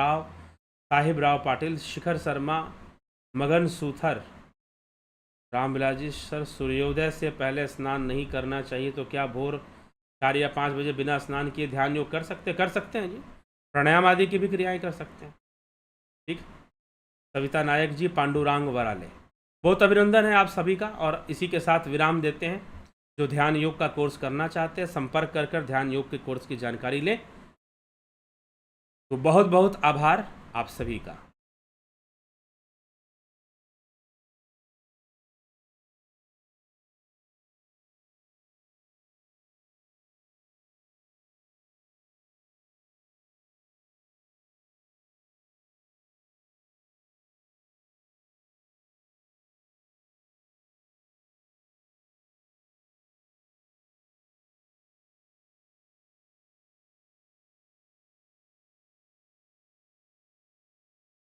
राव पाटिल, शिखर शर्मा, मगन सूथर, रामविलास जी, सर सूर्योदय से पहले स्नान नहीं करना चाहिए, तो क्या भोर 4 या 5 बजे बिना स्नान किए ध्यान योग कर सकते हैं जी। प्राणायाम आदि की भी क्रियाएं कर सकते हैं, ठीक। सविता नायक जी, पांडुरंग वराले, बहुत अभिनंदन है आप सभी का। और इसी के साथ विराम देते हैं। जो ध्यान योग का कोर्स करना चाहते हैं, संपर्क कर ध्यान योग के कोर्स की जानकारी लें। तो बहुत बहुत आभार आप सभी का।